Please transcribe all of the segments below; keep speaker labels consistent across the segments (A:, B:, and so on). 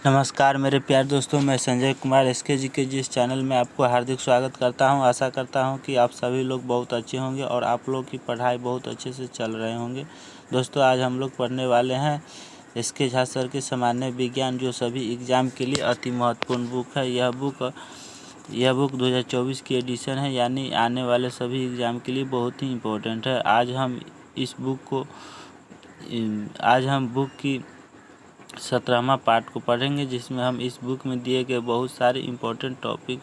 A: नमस्कार मेरे प्यारे दोस्तों, मैं संजय कुमार एसके जी के जिस चैनल में आपको हार्दिक स्वागत करता हूं। आशा करता हूं कि आप सभी लोग बहुत अच्छे होंगे और आप लोग की पढ़ाई बहुत अच्छे से चल रहे होंगे। दोस्तों, आज हम लोग पढ़ने वाले हैं एसके झा सर के सामान्य विज्ञान, जो सभी एग्ज़ाम के लिए अति महत्वपूर्ण बुक है। यह बुक 2024 की एडिशन है, यानी आने वाले सभी एग्ज़ाम के लिए बहुत ही इम्पोर्टेंट है। आज हम बुक की 17वां पार्ट को पढ़ेंगे, जिसमें हम इस बुक में दिए गए बहुत सारे इम्पोर्टेंट टॉपिक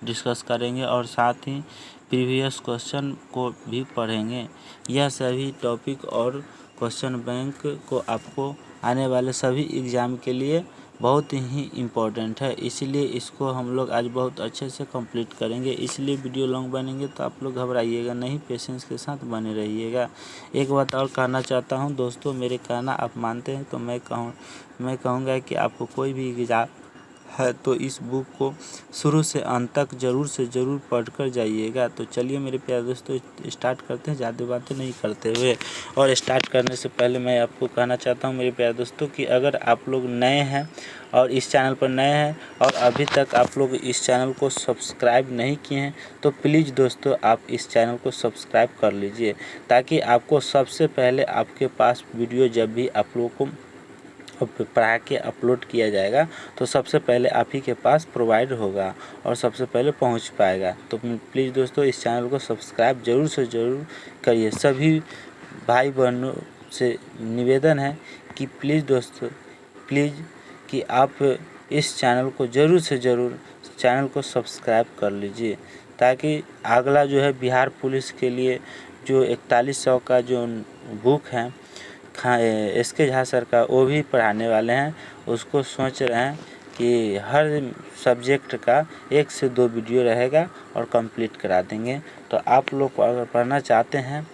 A: डिस्कस करेंगे और साथ ही प्रीवियस क्वेश्चन को भी पढ़ेंगे। यह सभी टॉपिक और क्वेश्चन बैंक को आपको आने वाले सभी एग्ज़ाम के लिए बहुत ही इम्पोर्टेंट है, इसीलिए इसको हम लोग आज बहुत अच्छे से कंप्लीट करेंगे। इसलिए वीडियो लॉन्ग बनेंगे तो आप लोग घबराइएगा नहीं, पेशेंस के साथ बने रहिएगा। एक बात और कहना चाहता हूं दोस्तों, मेरे कहना आप मानते हैं तो मैं कहूँगा कि आपको कोई भी एग्ज़ाम है तो इस बुक को शुरू से अंत तक ज़रूर पढ़कर जाइएगा। तो चलिए मेरे प्यारे दोस्तों, स्टार्ट करते हैं ज़्यादा बातें नहीं करते हुए। और स्टार्ट करने से पहले मैं आपको कहना चाहता हूं मेरे प्यारे दोस्तों कि अगर आप लोग नए हैं और इस चैनल पर नए हैं और अभी तक आप लोग इस चैनल को सब्सक्राइब नहीं किए हैं तो प्लीज़ दोस्तों आप इस चैनल को सब्सक्राइब कर लीजिए, ताकि आपको सबसे पहले आपके पास वीडियो जब भी आप लोगों को पढ़ा के अपलोड किया जाएगा तो सबसे पहले आप ही के पास प्रोवाइड होगा और सबसे पहले पहुंच पाएगा। तो प्लीज़ दोस्तों इस चैनल को सब्सक्राइब ज़रूर से ज़रूर करिए। सभी भाई बहनों से निवेदन है कि प्लीज़ दोस्तों कि आप इस चैनल को ज़रूर से ज़रूर चैनल को सब्सक्राइब कर लीजिए, ताकि अगला जो है बिहार पुलिस के लिए जो 4100 का जो बुक है एसके झा सर का, वो भी पढ़ाने वाले हैं। उसको सोच रहे हैं कि हर सब्जेक्ट का 1 से 2 वीडियो रहेगा और कंप्लीट करा देंगे। तो आप लोग अगर पढ़ना चाहते हैं,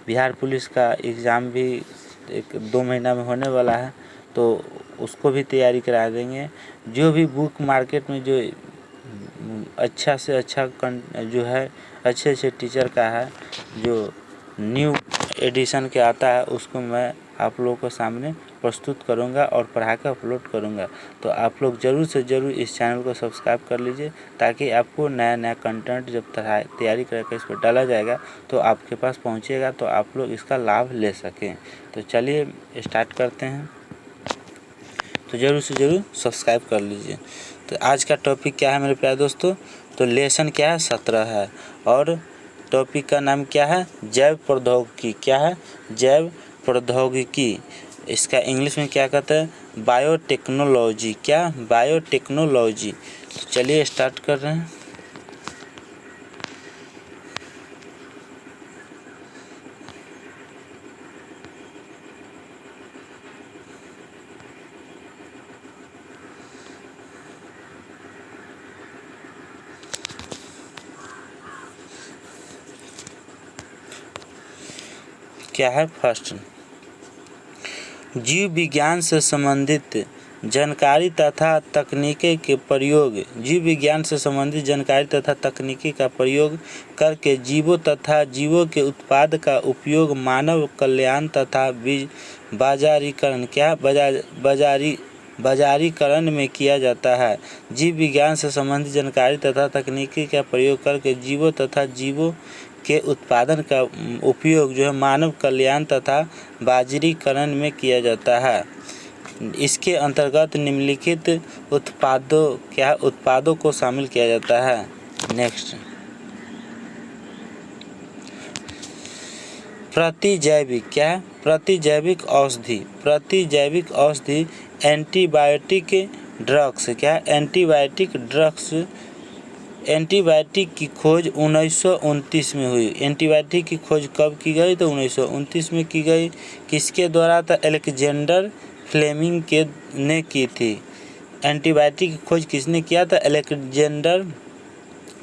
A: बिहार पुलिस का एग्ज़ाम भी 1-2 महीना में होने वाला है, तो उसको भी तैयारी करा देंगे। जो भी बुक मार्केट में जो अच्छा से अच्छा जो है अच्छे टीचर का है, जो न्यू एडिशन के आता है, उसको मैं आप लोगों के सामने प्रस्तुत करूंगा और पढ़ा कर अपलोड करूंगा। तो आप लोग ज़रूर से ज़रूर इस चैनल को सब्सक्राइब कर लीजिए, ताकि आपको नया कंटेंट जब तैयारी करके इस पर डाला जाएगा तो आपके पास पहुंचेगा, तो आप लोग इसका लाभ ले सकें। तो चलिए स्टार्ट करते हैं। तो ज़रूर से ज़रूर सब्सक्राइब कर लीजिए। तो आज का टॉपिक क्या है मेरे प्यारे दोस्तों? तो लेसन क्या है? 17 है। और टॉपिक का नाम क्या है? जैव प्रौद्योगिकी। क्या है? जैव प्रौद्योगिकी। इसका इंग्लिश में क्या कहते हैं? बायोटेक्नोलॉजी। क्या? बायोटेक्नोलॉजी। तो चलिए स्टार्ट कर रहे हैं। क्या है? फर्स्ट, जीव विज्ञान से संबंधित जानकारी तथा तकनीकी के प्रयोग। जीव विज्ञान से संबंधित जानकारी तथा तकनीकी का प्रयोग करके जीवों तथा जीवों के उत्पाद का उपयोग मानव कल्याण तथा बाजारीकरण। क्या? बाजारीकरण में किया जाता है। जीव विज्ञान से संबंधित जानकारी तथा तकनीकी का प्रयोग करके जीवों तथा जीवों के उत्पादन का उपयोग जो है मानव कल्याण तथा बाजारीकरण में किया जाता है। इसके अंतर्गत निम्नलिखित उत्पादों को शामिल किया जाता है। नेक्स्ट, प्रतिजैविक। क्या है? प्रतिजैविक औषधि। प्रतिजैविक औषधि एंटीबायोटिक ड्रग्स। क्या? Antibiotic drugs. एंटीबायोटिक की खोज 1929 में हुई। एंटीबायोटिक की खोज कब की गई? तो 1929 में की गई। किसके द्वारा? था अलेक्जेंडर फ्लेमिंग ने की थी। एंटीबायोटिक की खोज किसने किया था? अलेक्जेंडर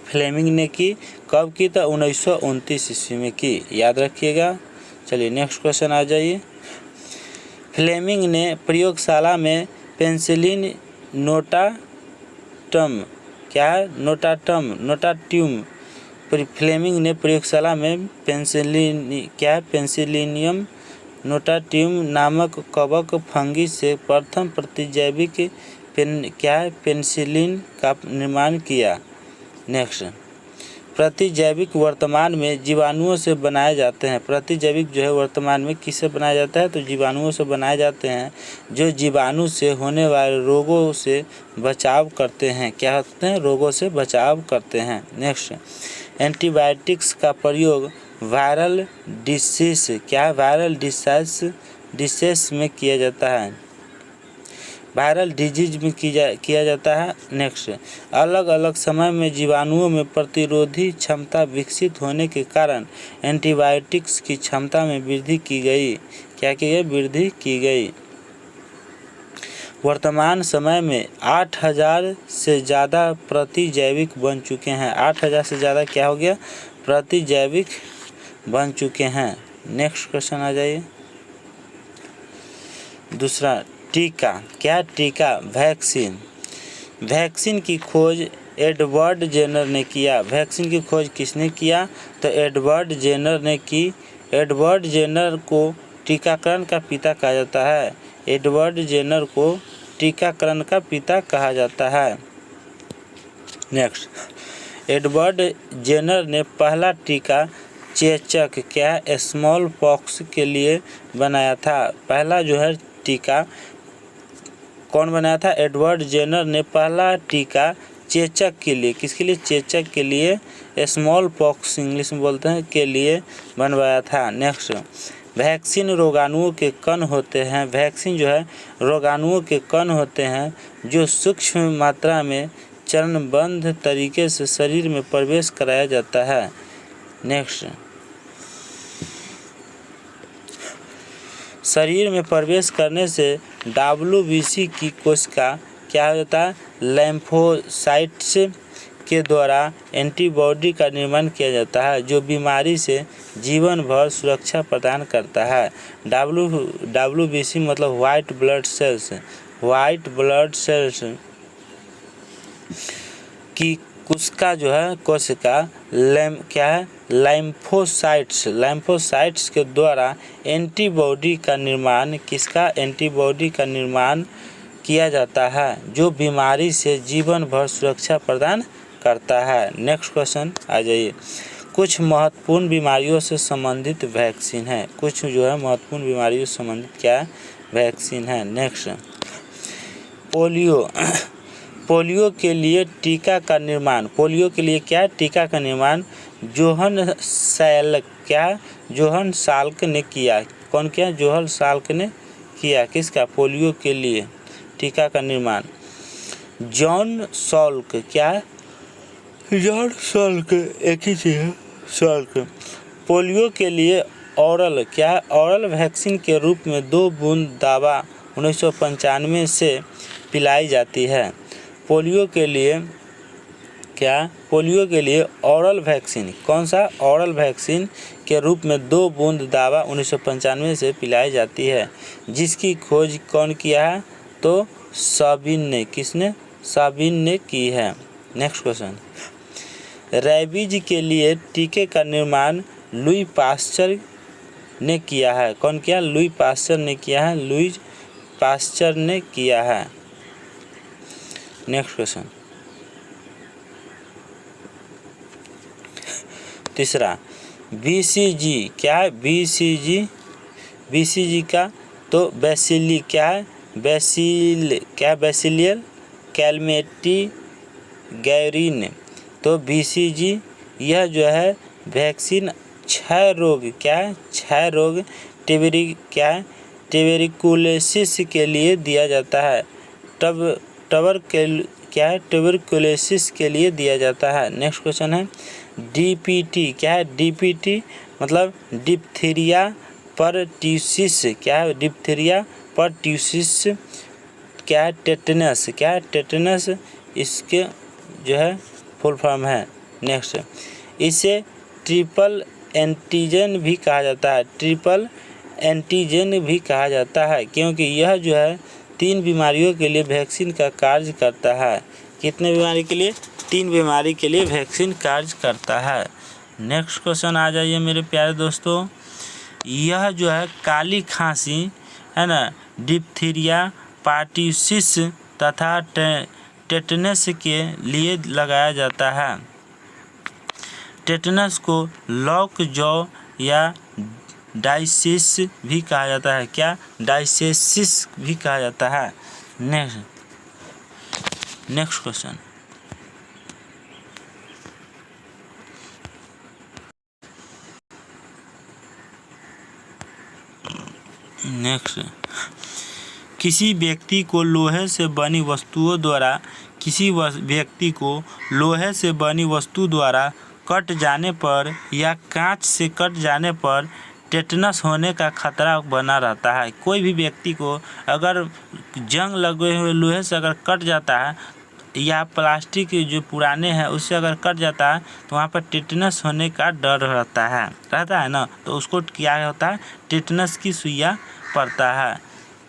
A: फ्लेमिंग ने की। कब की? था 1929 ईस्वी में की। याद रखिएगा। चलिए नेक्स्ट क्वेश्चन आ जाइए। फ्लेमिंग ने प्रयोगशाला में पेनिसिलिन नोटाटम। क्या है? नोटाट्यूम। फ्लेमिंग ने प्रयोगशाला में पेनिसिलियम नोटाट्यूम नामक कवक फंगी से प्रथम प्रतिजैविक पेनिसिलिन का निर्माण किया। नेक्स्ट, प्रतिजैविक वर्तमान में जीवाणुओं से बनाए जाते हैं। प्रतिजैविक जो है वर्तमान में किससे बनाया जाता है, तो जीवाणुओं से बनाए जाते हैं, जो जीवाणु से होने वाले रोगों से बचाव करते हैं। क्या होते हैं, रोगों से बचाव करते हैं। नेक्स्ट, एंटीबायोटिक्स का प्रयोग वायरल डिसीज वायरल डिसीज में किया जाता है, वायरल डिजीज में किया जाता है। नेक्स्ट, अलग अलग समय में जीवाणुओं में प्रतिरोधी क्षमता विकसित होने के कारण एंटीबायोटिक्स की क्षमता में वृद्धि की गई। क्या की गई, वृद्धि की गई। वर्तमान समय में 8000 से ज़्यादा प्रतिजैविक बन चुके हैं। 8000 से ज़्यादा क्या हो गया, प्रतिजैविक बन चुके हैं। नेक्स्ट क्वेश्चन आ जाइए। दूसरा, टीका। क्या टीका, वैक्सीन। वैक्सीन की खोज एडवर्ड जेनर ने किया। वैक्सीन की खोज किसने किया, तो एडवर्ड जेनर ने की। एडवर्ड जेनर को टीकाकरण का पिता कहा जाता है। एडवर्ड जेनर को टीकाकरण का पिता कहा जाता है। नेक्स्ट, एडवर्ड जेनर ने पहला टीका चेचक स्मॉल पॉक्स के लिए बनाया था। पहला जो है टीका कौन बनाया था, एडवर्ड जेनर ने पहला टीका चेचक के लिए, किसके लिए, चेचक के लिए, स्मॉल पॉक्स इंग्लिश में बोलते हैं, के लिए बनवाया था। नेक्स्ट, वैक्सीन रोगाणुओं के कण होते हैं। वैक्सीन जो है रोगाणुओं के कण होते हैं, जो सूक्ष्म मात्रा में चरणबद्ध तरीके से शरीर में प्रवेश कराया जाता है। नेक्स्ट, शरीर में प्रवेश करने से WBC की कोशिका क्या होता है, लैम्फोसाइट्स के द्वारा एंटीबॉडी का निर्माण किया जाता है, जो बीमारी से जीवन भर सुरक्षा प्रदान करता है। WBC मतलब white blood cells. White blood cells की कोशिका जो है कोशिका क्या है, लैम्फोसाइट्स के द्वारा एंटीबॉडी का निर्माण, किसका, एंटीबॉडी का निर्माण किया जाता है, जो बीमारी से जीवन भर सुरक्षा प्रदान करता है। नेक्स्ट क्वेश्चन आ जाइए। कुछ महत्वपूर्ण बीमारियों से संबंधित वैक्सीन है। कुछ जो है महत्वपूर्ण बीमारियों से संबंधित क्या है, वैक्सीन है। Next, polio. पोलियो के लिए टीका का निर्माण, पोलियो के लिए क्या, टीका का निर्माण जोहन साल्क ने किया। कौन किया, जोहन साल्क ने किया। किसका, पोलियो के लिए टीका का निर्माण जॉन साल्क। क्या है, जॉन साल्क, एक ही चीज है, साल्क। पोलियो के लिए ऑरल क्या है, ऑरल वैक्सीन के रूप में 2 बूंद दवा 1995 से पिलाई जाती है। पोलियो के लिए क्या, पोलियो के लिए ऑरल वैक्सीन, कौन सा, ऑरल वैक्सीन के रूप में 2 बूंद दवा 1995 से पिलाई जाती है, जिसकी खोज कौन किया है, तो साबिन ने, किसने, साबिन ने की है। नेक्स्ट क्वेश्चन, रेबीज के लिए टीके का निर्माण लुई पास्चर ने किया है। कौन किया, लुई पास्चर ने किया है, लुई पास्चर ने किया है। नेक्स्ट क्वेश्चन, तीसरा, BCG क्या है, BCG का तो बैसिली क्या है, बैसिलियल कैलमेटी गैरिन। तो BCG यह जो है वैक्सीन 6 रोग क्या है, 6 रोग ट्यूबरकुलोसिस के लिए दिया जाता है। ट्यूबरकुलोसिस के लिए दिया जाता है। नेक्स्ट क्वेश्चन है DPT क्या है, DPT मतलब डिप्थीरिया परट्यूसिस क्या है, डिप्थीरिया परट्यूसिस क्या है, टेटनस क्या है, टेटनस इसके जो है फुल फॉर्म है। नेक्स्ट, इसे ट्रिपल एंटीजन भी कहा जाता है, ट्रिपल एंटीजन भी कहा जाता है, क्योंकि यह जो है 3 बीमारियों के लिए वैक्सीन का कार्य करता है। कितने बीमारी के लिए, 3 बीमारी के लिए वैक्सीन कार्य करता है। नेक्स्ट क्वेश्चन आ जाइए मेरे प्यारे दोस्तों। यह जो है काली खांसी है ना, डिप्थीरिया परट्यूसिस तथा टेटनस के लिए लगाया जाता है। टेटनस को लॉक जॉ या डायसिस भी कहा जाता है। क्या? डायसेसिस भी कहा जाता है। Next question. नेक्स्ट, किसी व्यक्ति को लोहे से बनी वस्तु द्वारा कट जाने पर या कांच से कट जाने पर टेटनस होने का खतरा बना रहता है। कोई भी व्यक्ति को अगर जंग लगे हुए लोहे से अगर कट जाता है या प्लास्टिक जो पुराने हैं उससे अगर कट जाता है तो वहाँ पर टेटनस होने का डर रहता है ना। तो उसको क्या होता है? टेटनस की सुइया पड़ता है।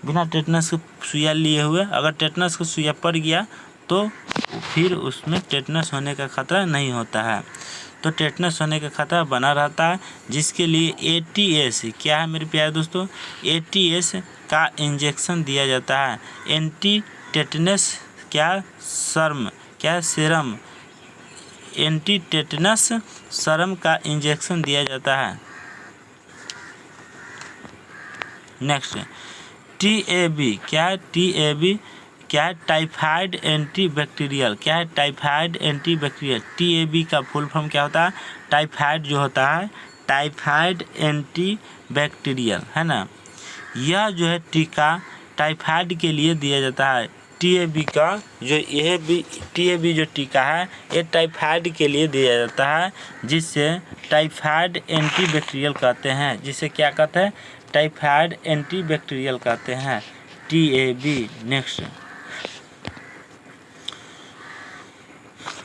A: बिना टेटनस की सुइया लिए हुए अगर टेटनस की सुइया पड़ गया तो फिर उसमें टेटनस होने का खतरा नहीं होता है। तो टेटनस होने का खतरा बना रहता है, जिसके लिए ATS क्या है मेरे प्यारे दोस्तों? ATS का इंजेक्शन दिया जाता है। Anti tetanus serum anti tetanus serum का इंजेक्शन दिया जाता है। नेक्स्ट, TAB क्या है? TAB क्या है? Typhoid antibacterial. क्या है? Typhoid antibacterial. TAB का फुल फॉर्म क्या होता है? टाइफाइड जो होता है टाइफाइड एंटीबैक्टीरियल, है ना। यह जो है टीका टाइफाइड के लिए दिया जाता है। TAB का जो TAB जो टीका है ये टाइफाइड के लिए दिया जाता है, जिससे टाइफाइड एंटीबैक्टीरियल कहते हैं। जिसे क्या कहते हैं? टाइफाइड एंटीबैक्टीरियल कहते हैं, TAB। नेक्स्ट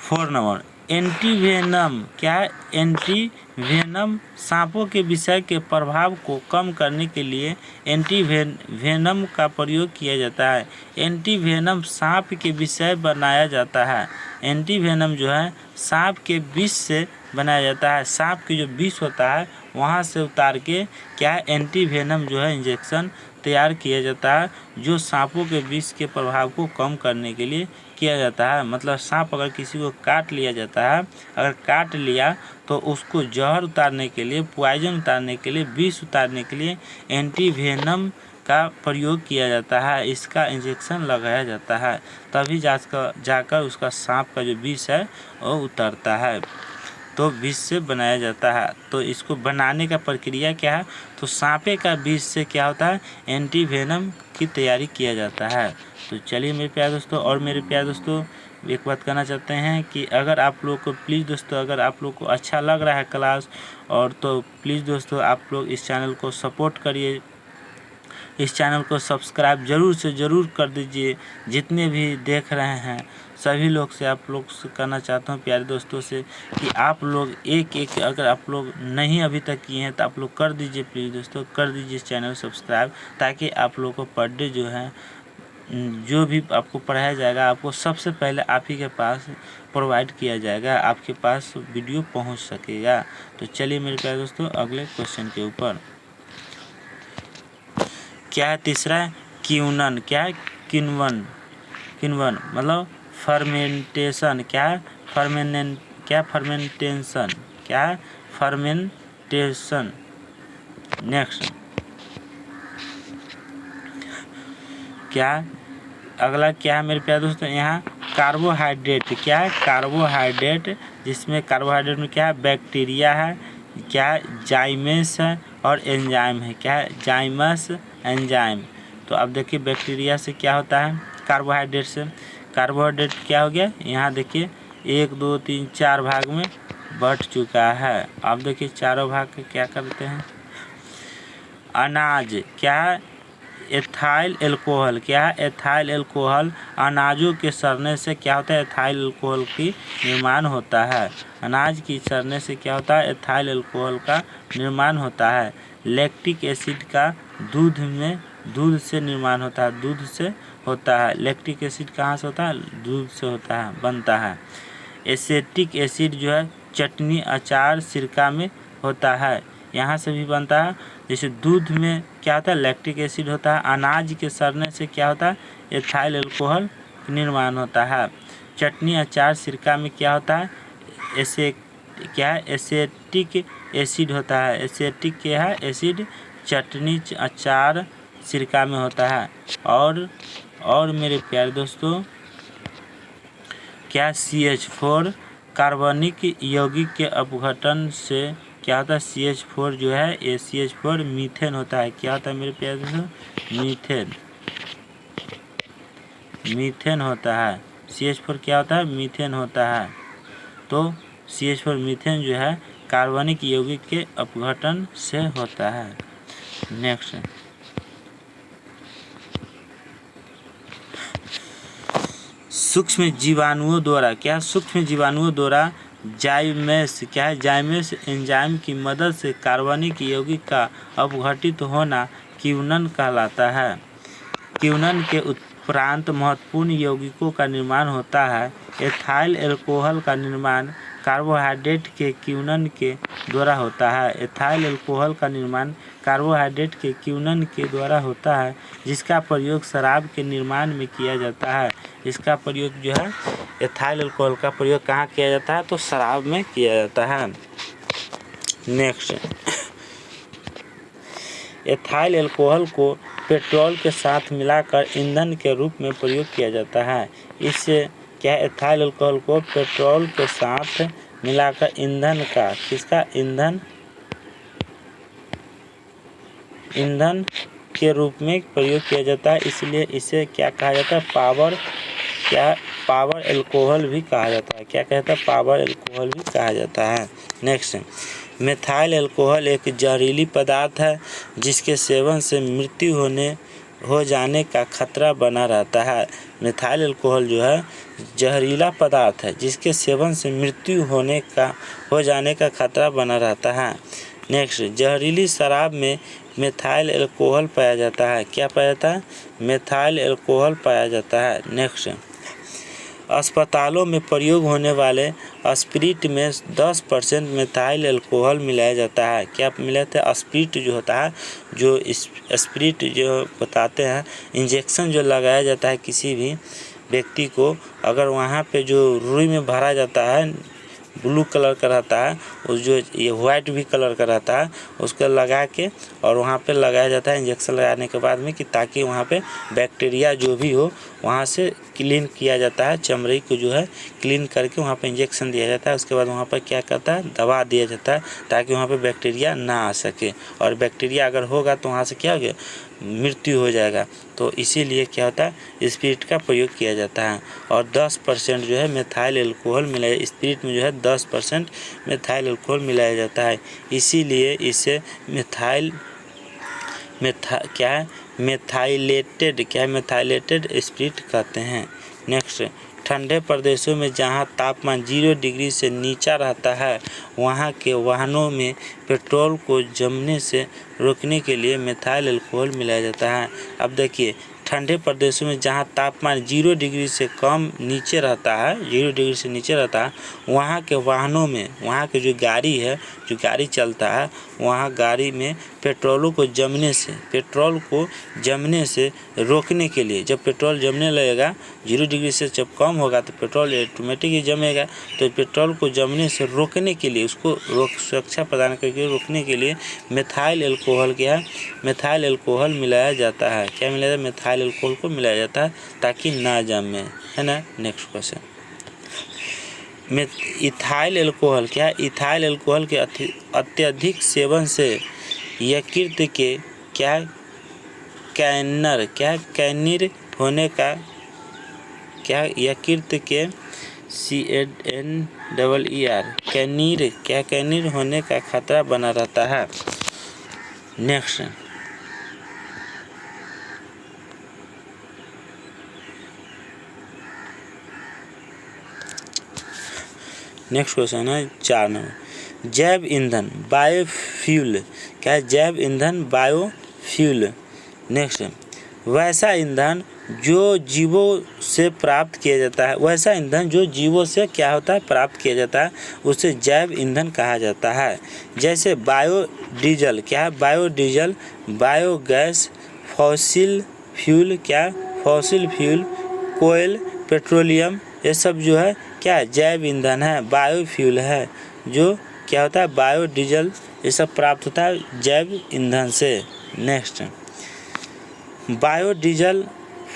A: 4 नंबर, एंटीवेनम क्या है? एंटीवेनम सांपों के विषय के प्रभाव को कम करने के लिए एंटीवेनम का प्रयोग किया जाता है। एंटीवेनम सांप के विषय बनाया जाता है। एंटीवेनम जो है सांप के विष से बनाया जाता है। सांप की जो विष होता है वहाँ से उतार के क्या है? एंटीवेनम जो है इंजेक्शन तैयार किया जाता है, जो सांपों के विष के प्रभाव को कम करने के लिए किया जाता है। मतलब सांप अगर किसी को काट लिया जाता है, अगर काट लिया तो उसको जहर उतारने के लिए, पॉइजन उतारने के लिए, विष उतारने के लिए एंटीवेनम का प्रयोग किया जाता है। इसका इंजेक्शन लगाया जाता है, तभी जाकर उसका सांप का जो विष है वो उतरता है। तो विष से बनाया जाता है। तो इसको बनाने का प्रक्रिया क्या है? तो सांपे का विष से क्या होता है? एंटीवेनम की तैयारी किया जाता है। तो चलिए मेरे प्यारे दोस्तों, और मेरे प्यारे दोस्तों एक बात कहना चाहते हैं कि अगर आप लोग को प्लीज़ दोस्तों, अगर आप लोग को अच्छा लग रहा है क्लास और तो प्लीज़ दोस्तों आप लोग इस चैनल को सपोर्ट करिए, इस चैनल को सब्सक्राइब ज़रूर से ज़रूर कर दीजिए। जितने भी देख रहे हैं सभी लोग से आप लोग से कहना चाहता हूँ प्यारे दोस्तों से कि आप लोग एक अगर आप लोग नहीं अभी तक किए हैं तो आप लोग कर दीजिए, प्लीज़ दोस्तों कर दीजिए इस चैनल सब्सक्राइब, ताकि आप लोग को पर डे जो है जो भी आपको पढ़ाया जाएगा आपको सबसे पहले आप ही के पास प्रोवाइड किया जाएगा, आपके पास वीडियो पहुंच सकेगा। तो चलिए मेरे प्यारे दोस्तों अगले क्वेश्चन के ऊपर। क्या है? तीसरा क्यूनन। क्या है? किण्वन मतलब फर्मेंटेशन। क्या है? फर्मेंटेशन। क्या है? फर्मेंटेशन। नेक्स्ट क्या अगला क्या है मेरे प्यारे दोस्तों? यहाँ कार्बोहाइड्रेट। क्या है? कार्बोहाइड्रेट, जिसमें कार्बोहाइड्रेट में क्या है? बैक्टीरिया है, क्या है? जाइमस है और एंजाइम है। क्या है? जाइमस एंजाइम। तो अब देखिए बैक्टीरिया से क्या होता है? कार्बोहाइड्रेट से। कार्बोहाइड्रेट क्या हो गया? यहाँ देखिए 1 2 3 4 भाग में बट चुका है। अब देखिए चारों भाग के क्या करते हैं? अनाज। क्या है? Ethyl alcohol. क्या है? Ethyl alcohol. अनाजों के सड़ने से क्या होता है? एथाइल एल्कोहल की निर्माण होता है। अनाज की सड़ने से क्या होता है? एथाइल एल्कोहल का निर्माण होता है। लैक्टिक एसिड का दूध से निर्माण होता है, दूध से होता है। लैक्टिक एसिड कहाँ से होता है? दूध से होता है, बनता है। एसेटिक एसिड जो है चटनी, अचार, सिरका में होता है, यहाँ से भी बनता है। जैसे दूध में क्या होता है? लैक्टिक एसिड होता है। अनाज के सड़ने से क्या होता है? एथाइल एल्कोहल निर्माण होता है। चटनी, अचार, सिरका में क्या होता है? एसिटिक एसिड होता है। एसिटिक क्या है? एसिड। चटनी, अचार, सिरका में होता है। और मेरे प्यारे दोस्तों, क्या CH4 कार्बनिक यौगिक के अपघटन से क्या होता है? CH4 जो है ये CH4 मीथेन होता है। क्या होता है मेरे प्यारे दोस्तों? मीथेन होता है। CH4 क्या होता है? मीथेन होता है। तो CH4 मीथेन जो है कार्बनिक यौगिक के अपघटन से होता है। नेक्स्ट, सूक्ष्म जीवाणुओं द्वारा क्या? सूक्ष्म जीवाणुओं द्वारा जाइमेस क्या है? जाइमेस एंजाइम की मदद से कार्बनिक यौगिक का अपघटित होना किण्वन कहलाता है। किण्वन के उपरांत महत्वपूर्ण यौगिकों का निर्माण होता है। एथाइल अल्कोहल का निर्माण कार्बोहाइड्रेट के किण्वन के द्वारा होता है। एथाइल अल्कोहल का निर्माण कार्बोहाइड्रेट के किण्वन के द्वारा होता है, जिसका प्रयोग शराब के निर्माण में किया जाता है। इसका प्रयोग जो है एथाइल अल्कोहल का प्रयोग कहाँ किया जाता है? तो शराब में किया जाता है। नेक्स्ट, एथाइल अल्कोहल को पेट्रोल के साथ मिलाकर ईंधन के रूप में प्रयोग किया जाता है। इससे क्या? एथाइल अल्कोहल को पेट्रोल के साथ मिलाकर ईंधन का किसका? ईंधन के रूप में प्रयोग किया जाता है। इसलिए इसे क्या कहा जाता है? पावर अल्कोहल भी कहा जाता है। क्या कहता है? पावर अल्कोहल भी कहा जाता है। नेक्स्ट, मेथाइल अल्कोहल एक जहरीली पदार्थ है जिसके सेवन से मृत्यु हो जाने का खतरा बना रहता है। मेथाइल अल्कोहल जो है जहरीला पदार्थ है जिसके सेवन से मृत्यु हो जाने का खतरा बना रहता है। नेक्स्ट, जहरीली शराब में मेथाइल अल्कोहल पाया जाता है। क्या पाया जाता है? मेथाइल अल्कोहल पाया जाता है। नेक्स्ट, अस्पतालों में प्रयोग होने वाले स्पिरिट में 10% मेथाइल अल्कोहल मिलाया जाता है। क्या मिलाते हैं? स्पिरिट जो होता है, जो स्पिरिट जो बताते हैं, इंजेक्शन जो लगाया जाता है किसी भी व्यक्ति को, अगर वहाँ पे जो रुई में भरा जाता है, ब्लू कलर का रहता है, उस जो ये वाइट भी कलर का रहता है, उसको लगा के और वहाँ पे लगाया जाता है इंजेक्शन लगाने के बाद में, कि ताकि वहाँ पे बैक्टीरिया जो भी हो वहाँ से क्लीन किया जाता है। चमड़ी को जो है क्लीन करके वहाँ पे इंजेक्शन दिया जाता है। उसके बाद वहाँ पर क्या करता है? दवा दिया जाता है ताकि वहाँ पे बैक्टीरिया ना आ सके, और बैक्टीरिया अगर होगा तो वहाँ से क्या हो गया? मृत्यु हो जाएगा। तो इसीलिए क्या होता है? स्पिरिट का प्रयोग किया जाता है। और 10% जो है मेथाइल अल्कोहल मिलाया, स्पिरिट में जो है 10% मेथाइल अल्कोहल मिलाया जाता है। इसीलिए इसे मेथाइलेटेड स्पिरिट कहते हैं। नेक्स्ट, ठंडे प्रदेशों में जहां तापमान 0 डिग्री से नीचा रहता है, वहां के वाहनों में पेट्रोल को जमने से रोकने के लिए मेथाइल अल्कोहल मिलाया जाता है। अब देखिए, ठंडे प्रदेशों में जहां तापमान 0 डिग्री से नीचे रहता है, 0 डिग्री से नीचे रहता है, वहाँ के वाहनों में, वहाँ के जो गाड़ी चलता है, वहाँ गाड़ी में पेट्रोल को जमने से रोकने के लिए, जब पेट्रोल जमने लगेगा 0 डिग्री से जब कम होगा तो पेट्रोल ऑटोमेटिक ही जमेगा। तो पेट्रोल को जमने से रोकने के लिए, उसको सुरक्षा प्रदान करके रोकने के लिए मेथाइल अल्कोहल मिलाया जाता है। क्या मिलाया जाता है? मेथाइल अल्कोहल को मिलाया जाता है ताकि ना जमे, है ना। नेक्स्ट क्वेश्चन, इथाइल अल्कोहल क्या? इथाइल अल्कोहल के अत्यधिक सेवन से यकृत के कैनिर होने का यकृत के कैनिर होने का खतरा बना रहता है। नेक्स्ट, क्वेश्चन है 4 नंबर, जैव ईंधन बायोफ्यूल क्या है? जैव ईंधन बायोफ्यूल। नेक्स्ट, वैसा ईंधन जो जीवों से प्राप्त किया जाता है, वैसा ईंधन जो जीवों से क्या होता है? प्राप्त किया जाता है, उसे जैव ईंधन कहा जाता है। जैसे बायोडीजल क्या है? बायोडीजल, बायोगैस, फॉसिल फ्यूल क्या? फॉसिल फ्यूल, कोयल, पेट्रोलियम, ये सब जो है क्या जैव ईंधन है, बायोफ्यूल है, जो क्या होता है बायोडीजल, ये सब प्राप्त होता है जैव ईंधन से। नेक्स्ट, बायोडीजल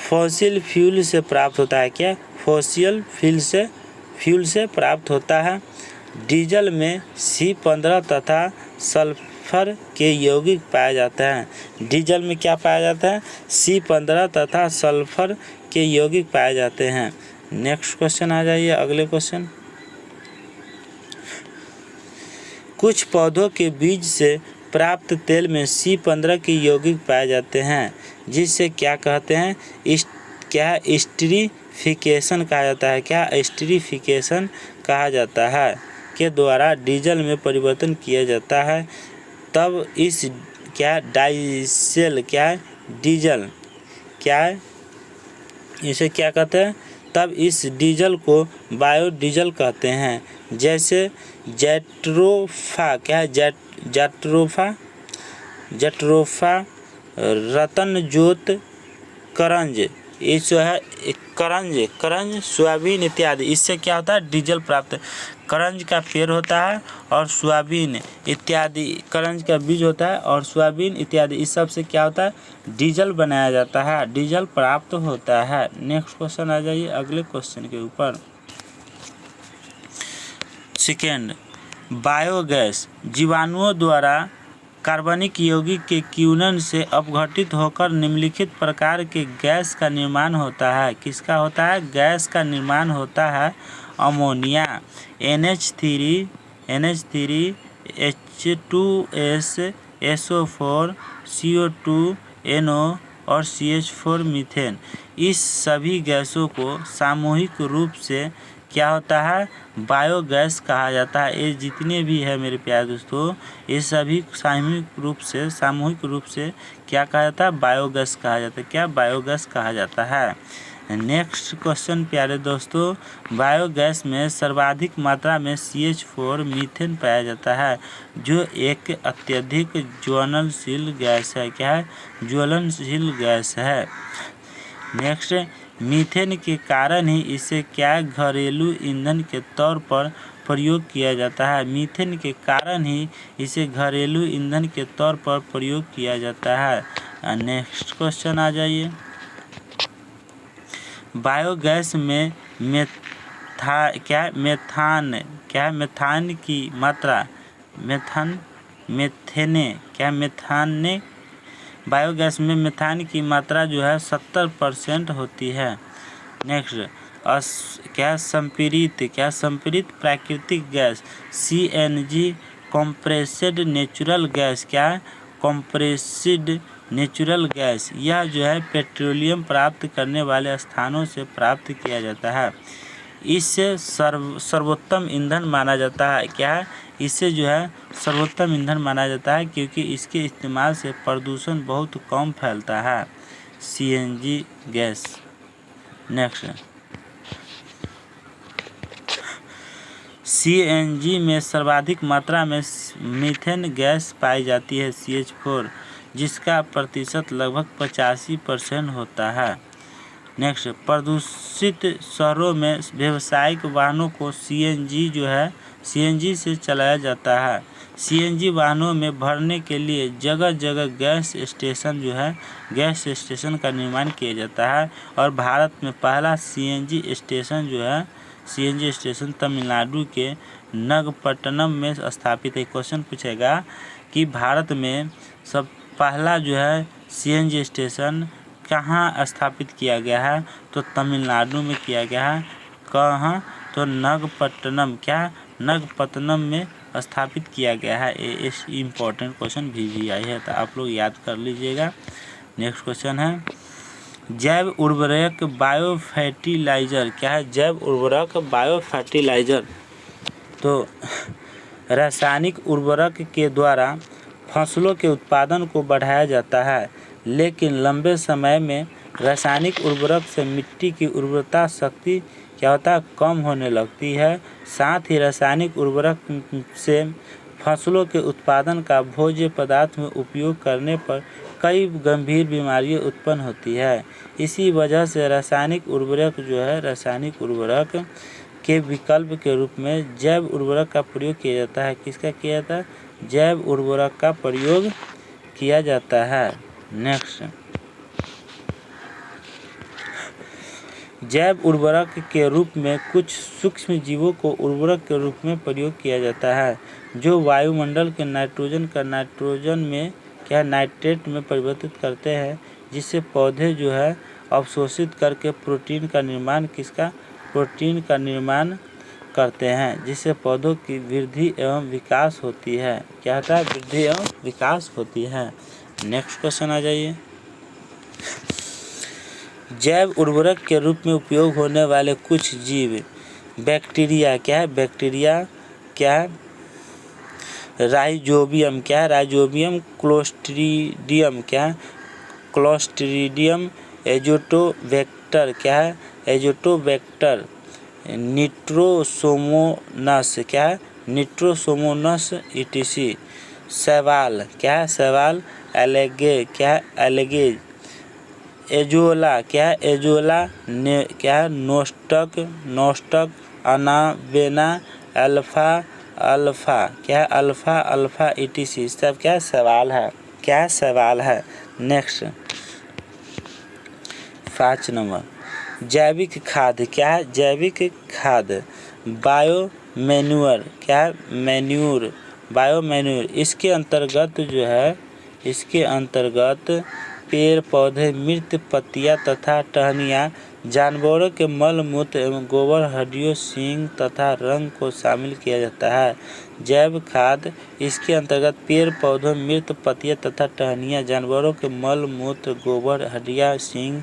A: फॉसिल फ्यूल से प्राप्त होता है, क्या फॉसिल फ्यूल से प्राप्त होता है। डीजल में C15 तथा सल्फर के यौगिक पाए जाते हैं। डीजल में क्या पाया जाता है, C15 तथा सल्फर के यौगिक पाए जाते हैं। नेक्स्ट क्वेश्चन आ जाइए, अगले क्वेश्चन। कुछ पौधों के बीज से प्राप्त तेल में C15 के यौगिक पाए जाते हैं, जिससे क्या कहते हैं, क्या एस्टरीफिकेशन कहा जाता है, क्या एस्टरीफिकेशन कहा जाता है, के द्वारा डीजल में परिवर्तन किया जाता है। तब इस क्या डाइसेल, क्या डीजल, क्या इसे क्या कहते हैं, तब इस डीजल को बायोडीजल कहते हैं। जैसे जेट्रोफा, क्या है जेट्रोफा, रतनजोत, करंज, इस है करंज सोयाबीन इत्यादि, इससे क्या होता है डीजल प्राप्त। करंज का पेड़ होता है और सोयाबीन इत्यादि, करंज का बीज होता है और सोयाबीन इत्यादि, इस सब से क्या होता है डीजल बनाया जाता है, डीजल प्राप्त होता है। नेक्स्ट क्वेश्चन आ जाइए अगले क्वेश्चन के ऊपर। सेकेंड, बायोगैस जीवाणुओं द्वारा कार्बनिक यौगिक के क्यूनन से अपघटित होकर निम्नलिखित प्रकार के गैस का निर्माण होता है। किसका होता है, गैस का निर्माण होता है ammonia, NH3, H2S, SO4, CO2, NO और CH4 मीथेन। इस सभी गैसों को सामूहिक रूप से क्या होता है बायोगैस कहा जाता है। ये जितने भी है मेरे प्यारे दोस्तों, ये सभी सामूहिक रूप से क्या कहा जाता है बायोगैस कहा जाता है, क्या बायोगैस कहा जाता है। नेक्स्ट क्वेश्चन प्यारे दोस्तों, बायोगैस में सर्वाधिक मात्रा में CH4 मीथेन पाया जाता है, जो एक अत्यधिक ज्वलनशील गैस है, क्या है ज्वलनशील गैस है। नेक्स्ट, मीथेन के कारण ही इसे क्या घरेलू ईंधन के तौर पर प्रयोग किया जाता है। मीथेन के कारण ही इसे घरेलू ईंधन के तौर पर प्रयोग किया जाता है। नेक्स्ट क्वेश्चन आ जाइए। बायोगैस में मेथान की मात्रा, मेथाने बायोगैस में मेथान की मात्रा जो है 70% होती है। नेक्स्ट, संपीड़ित प्राकृतिक gas CNG, compressed natural gas, क्या कंप्रेस्ड नेचुरल गैस, यह जो है पेट्रोलियम प्राप्त करने वाले स्थानों से प्राप्त किया जाता है। इससे सर्वोत्तम ईंधन माना जाता है, क्या है इससे जो है सर्वोत्तम ईंधन माना जाता है, क्योंकि इसके इस्तेमाल से प्रदूषण बहुत कम फैलता है, CNG गैस। नेक्स्ट, CNG में सर्वाधिक मात्रा में मीथेन गैस पाई जाती है CH4, जिसका प्रतिशत लगभग 85% होता है। नेक्स्ट, प्रदूषित शहरों में व्यावसायिक वाहनों को CNG से चलाया जाता है। CNG वाहनों में भरने के लिए जगह जगह गैस स्टेशन का निर्माण किया जाता है, और भारत में पहला CNG स्टेशन तमिलनाडु के नागपट्टनम में स्थापित है। क्वेश्चन पूछेगा कि भारत में सब पहला जो है CNG स्टेशन कहाँ स्थापित किया गया है, तो तमिलनाडु में किया गया है। कहाँ, तो नागपट्टनम, नागपट्टनम में स्थापित किया गया है। ये इम्पोर्टेंट क्वेश्चन भी आई है, तो आप लोग याद कर लीजिएगा। नेक्स्ट क्वेश्चन है, जैव उर्वरक बायोफर्टिलाइजर, क्या है जैव उर्वरक बायोफर्टिलाइजर। तो रासायनिक उर्वरक के द्वारा फसलों के उत्पादन को बढ़ाया जाता है, लेकिन लंबे समय में रासायनिक उर्वरक से मिट्टी की उर्वरता शक्ति क्या होता है कम होने लगती है। साथ ही रासायनिक उर्वरक से फसलों के उत्पादन का भोज्य पदार्थ में उपयोग करने पर कई गंभीर बीमारियां उत्पन्न होती है। इसी वजह से रासायनिक उर्वरक रासायनिक उर्वरक के विकल्प के रूप में जैव उर्वरक का प्रयोग किया जाता है। किसका किया जाता है? जैव उर्वरक का प्रयोग किया जाता है। नेक्स्ट, जैव उर्वरक के रूप में कुछ सूक्ष्म जीवों को उर्वरक के रूप में प्रयोग किया जाता है, जो वायुमंडल के नाइट्रोजन का नाइट्रोजन में नाइट्रेट में परिवर्तित करते हैं, जिससे पौधे अवशोषित करके प्रोटीन का निर्माण करते हैं, जिससे पौधों की वृद्धि एवं विकास होती है। क्या होता है? वृद्धि एवं विकास होती है। नेक्स्ट क्वेश्चन आ जाइए। जैव उर्वरक के रूप में उपयोग होने वाले कुछ जीव bacteria bacteria rhizobium rhizobium, clostridium, azotobacter azotobacter, nitrosomonas etc, शैवाल शैवाल, algae, azolla azolla, nostoc, anabaena, alpha alpha etc, सब सवाल है। नेक्स्ट 5 नंबर, जैविक खाद जैविक खाद, बायोमैन्यूर बायोमैन्यूर, इसके अंतर्गत पेड़ पौधे, मृत पत्तियां तथा टहनियाँ, जानवरों के मल मूत्र एवं गोबर, हड्डियों, सींग तथा रंग को शामिल किया जाता है। जैव खाद, इसके अंतर्गत पेड़ पौधों, मृत पत्तियां तथा टहनियाँ, जानवरों के मल मूत्र, गोबर, हड्डियाँ, सींग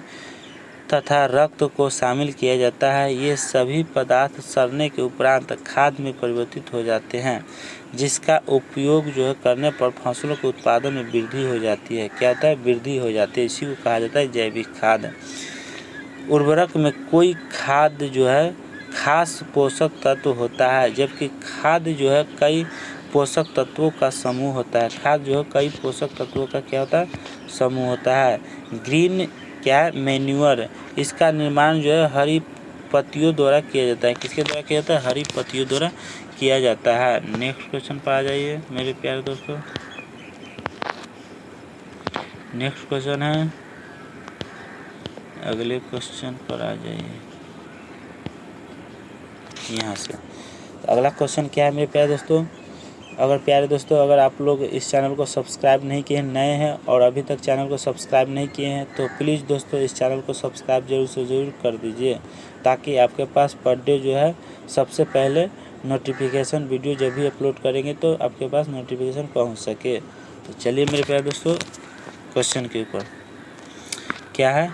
A: तथा रक्त को शामिल किया जाता है। ये सभी पदार्थ सड़ने के उपरांत खाद में परिवर्तित हो जाते हैं, जिसका उपयोग करने पर फसलों के उत्पादन में वृद्धि हो जाती है। क्या होता है? वृद्धि हो जाती है। इसी को कहा जाता है जैविक खाद। उर्वरक में कोई खाद खास पोषक तत्व होता है, जबकि खाद कई पोषक तत्वों का समूह होता है। खाद कई पोषक तत्वों का क्या होता है? समूह होता है। ग्रीन मैन्यूर, इसका निर्माण हरी पत्तियों द्वारा किया जाता है। किसके द्वारा किया जाता है? हरी पत्तियों द्वारा किया जाता है। नेक्स्ट क्वेश्चन पर आ जाइए मेरे प्यारे दोस्तों। नेक्स्ट क्वेश्चन है, अगले क्वेश्चन पर आ जाइए यहाँ से। अगला क्वेश्चन क्या है मेरे प्यारे दोस्तों? अगर आप लोग इस चैनल को सब्सक्राइब नहीं किए हैं, नए हैं और अभी तक चैनल को सब्सक्राइब नहीं किए हैं, तो प्लीज़ दोस्तों इस चैनल को सब्सक्राइब जरूर से ज़रूर कर दीजिए, ताकि आपके पास पर डे सबसे पहले नोटिफिकेशन वीडियो जब भी अपलोड करेंगे तो आपके पास नोटिफिकेशन पहुंच सके। तो चलिए मेरे प्यारे दोस्तों, क्वेश्चन के ऊपर क्या है?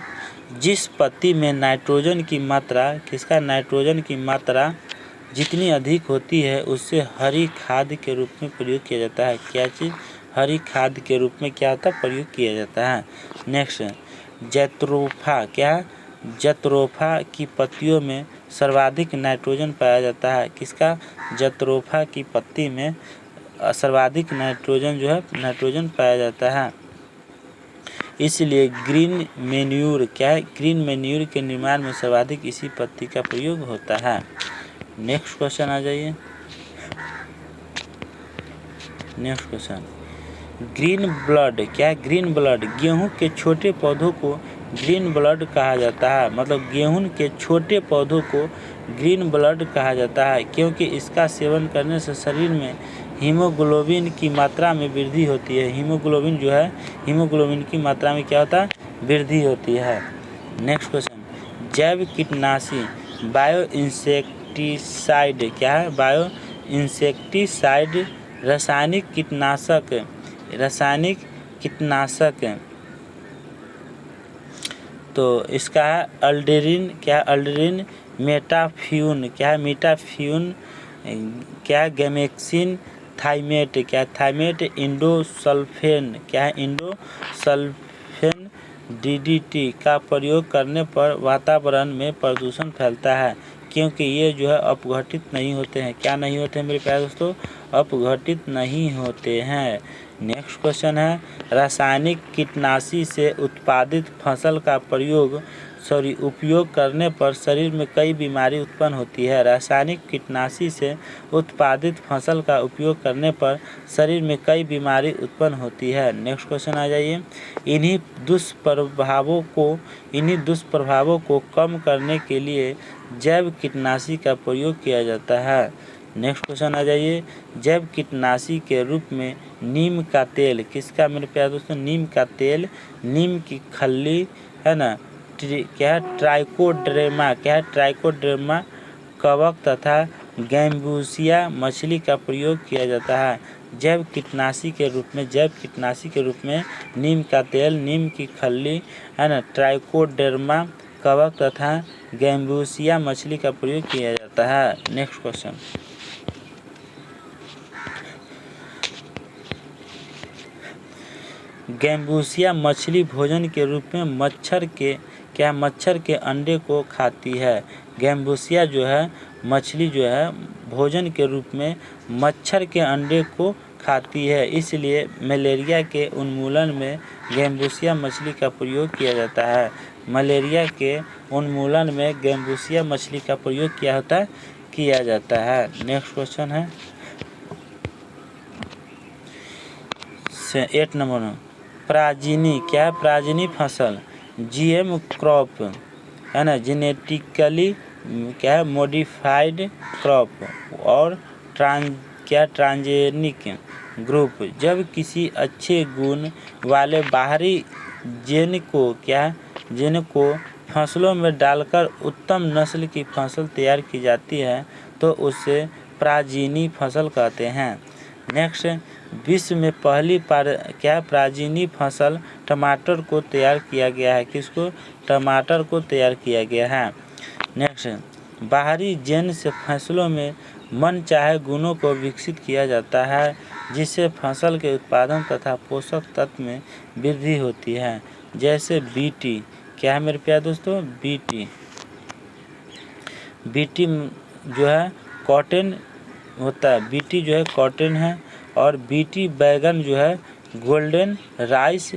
A: जिस पत्ती में नाइट्रोजन की मात्रा जितनी अधिक होती है, उससे हरी खाद के रूप में प्रयोग किया जाता है। क्या चीज़? हरी खाद के रूप में क्या होता है? प्रयोग किया जाता है। नेक्स्ट, जत्रोफा की पत्तियों में सर्वाधिक नाइट्रोजन पाया जाता है। किसका? जत्रोफा की पत्ती में सर्वाधिक नाइट्रोजन पाया जाता है। इसलिए ग्रीन मैन्यूर ग्रीन मैन्यूर के निर्माण में सर्वाधिक इसी पत्ती का प्रयोग होता है। नेक्स्ट क्वेश्चन आ जाइए। Next question, green blood green blood, गेहूं के छोटे पौधों को ग्रीन ब्लड कहा जाता है। मतलब गेहूं के छोटे पौधों को ग्रीन ब्लड कहा जाता है, क्योंकि इसका सेवन करने से शरीर में हीमोग्लोबिन की मात्रा में वृद्धि होती है। हीमोग्लोबिन की मात्रा में क्या होता है? वृद्धि होती है। नेक्स्ट क्वेश्चन, जैव कीटनाशी, बायो इंसेक्टिसाइड बायो इंसेक्टिसाइड, रासायनिक कीटनाशक तो इसका है अल्डेरिन, मेटाफ्यून गैमेक्सिन, थाइमेट, इंडोसल्फेन डीडीटी का प्रयोग करने पर वातावरण में प्रदूषण फैलता है, क्योंकि ये अपघटित नहीं होते हैं। क्या नहीं होते हैं मेरे प्यारे दोस्तों? अपघटित नहीं होते हैं। नेक्स्ट क्वेश्चन है रासायनिक कीटनाशी से उत्पादित फसल का उपयोग करने पर शरीर में कई बीमारी उत्पन्न होती है। रासायनिक कीटनाशी से उत्पादित फसल का उपयोग करने पर शरीर में कई बीमारी उत्पन्न होती है। नेक्स्ट क्वेश्चन आ जाइए। इन्हीं दुष्प्रभावों को कम करने के लिए जैव कीटनाशी का प्रयोग किया जाता है। नेक्स्ट क्वेश्चन आ जाइए। जैव कीटनाशी के रूप में नीम का तेल किसका मेरे प्यारे दोस्तों, नीम का तेल, नीम की खल्ली है ना, ट्राइकोडर्मा कवक तथा गैम्बूसिया मछली का प्रयोग किया जाता है। जैव कीटनाशी के रूप में नीम का तेल, नीम की खल्ली है ना, ट्राइकोडर्मा कवक तथा गैम्बूसिया मछली का प्रयोग किया जाता है। Next question. गैम्बूसिया मछली भोजन के रूप में मच्छर के अंडे को खाती है। गैम्बूसिया जो है मछली जो है भोजन के रूप में मच्छर के अंडे को खाती है, इसलिए मलेरिया के उन्मूलन में गैम्बूसिया मछली का प्रयोग किया जाता है। मलेरिया के उन्मूलन में गैम्बूसिया मछली का प्रयोग किया जाता है। नेक्स्ट क्वेश्चन है 8 नंबर। प्राजीनी फसल, जीएम क्रॉप है ना, जेनेटिकली मॉडिफाइड क्रॉप और ट्रांसजेनिक ग्रुप। जब किसी अच्छे गुण वाले बाहरी जीन को फसलों में डालकर उत्तम नस्ल की फसल तैयार की जाती है तो उसे प्राजीनी फसल कहते हैं। नेक्स्ट, विश्व में पहली प्राजीनी फसल टमाटर को तैयार किया गया है। किसको? टमाटर को तैयार किया गया है। नेक्स्ट, बाहरी जीन से फसलों में मनचाहे गुणों को विकसित किया जाता है जिससे फसल के उत्पादन तथा पोषक तत्व में वृद्धि होती है। जैसे बीटी, क्या है मेरे प्यारे दोस्तों? बीटी जो है कॉटन होता है, बीटी जो है कॉटन है, और बीटी बैगन जो है गोल्डन राइस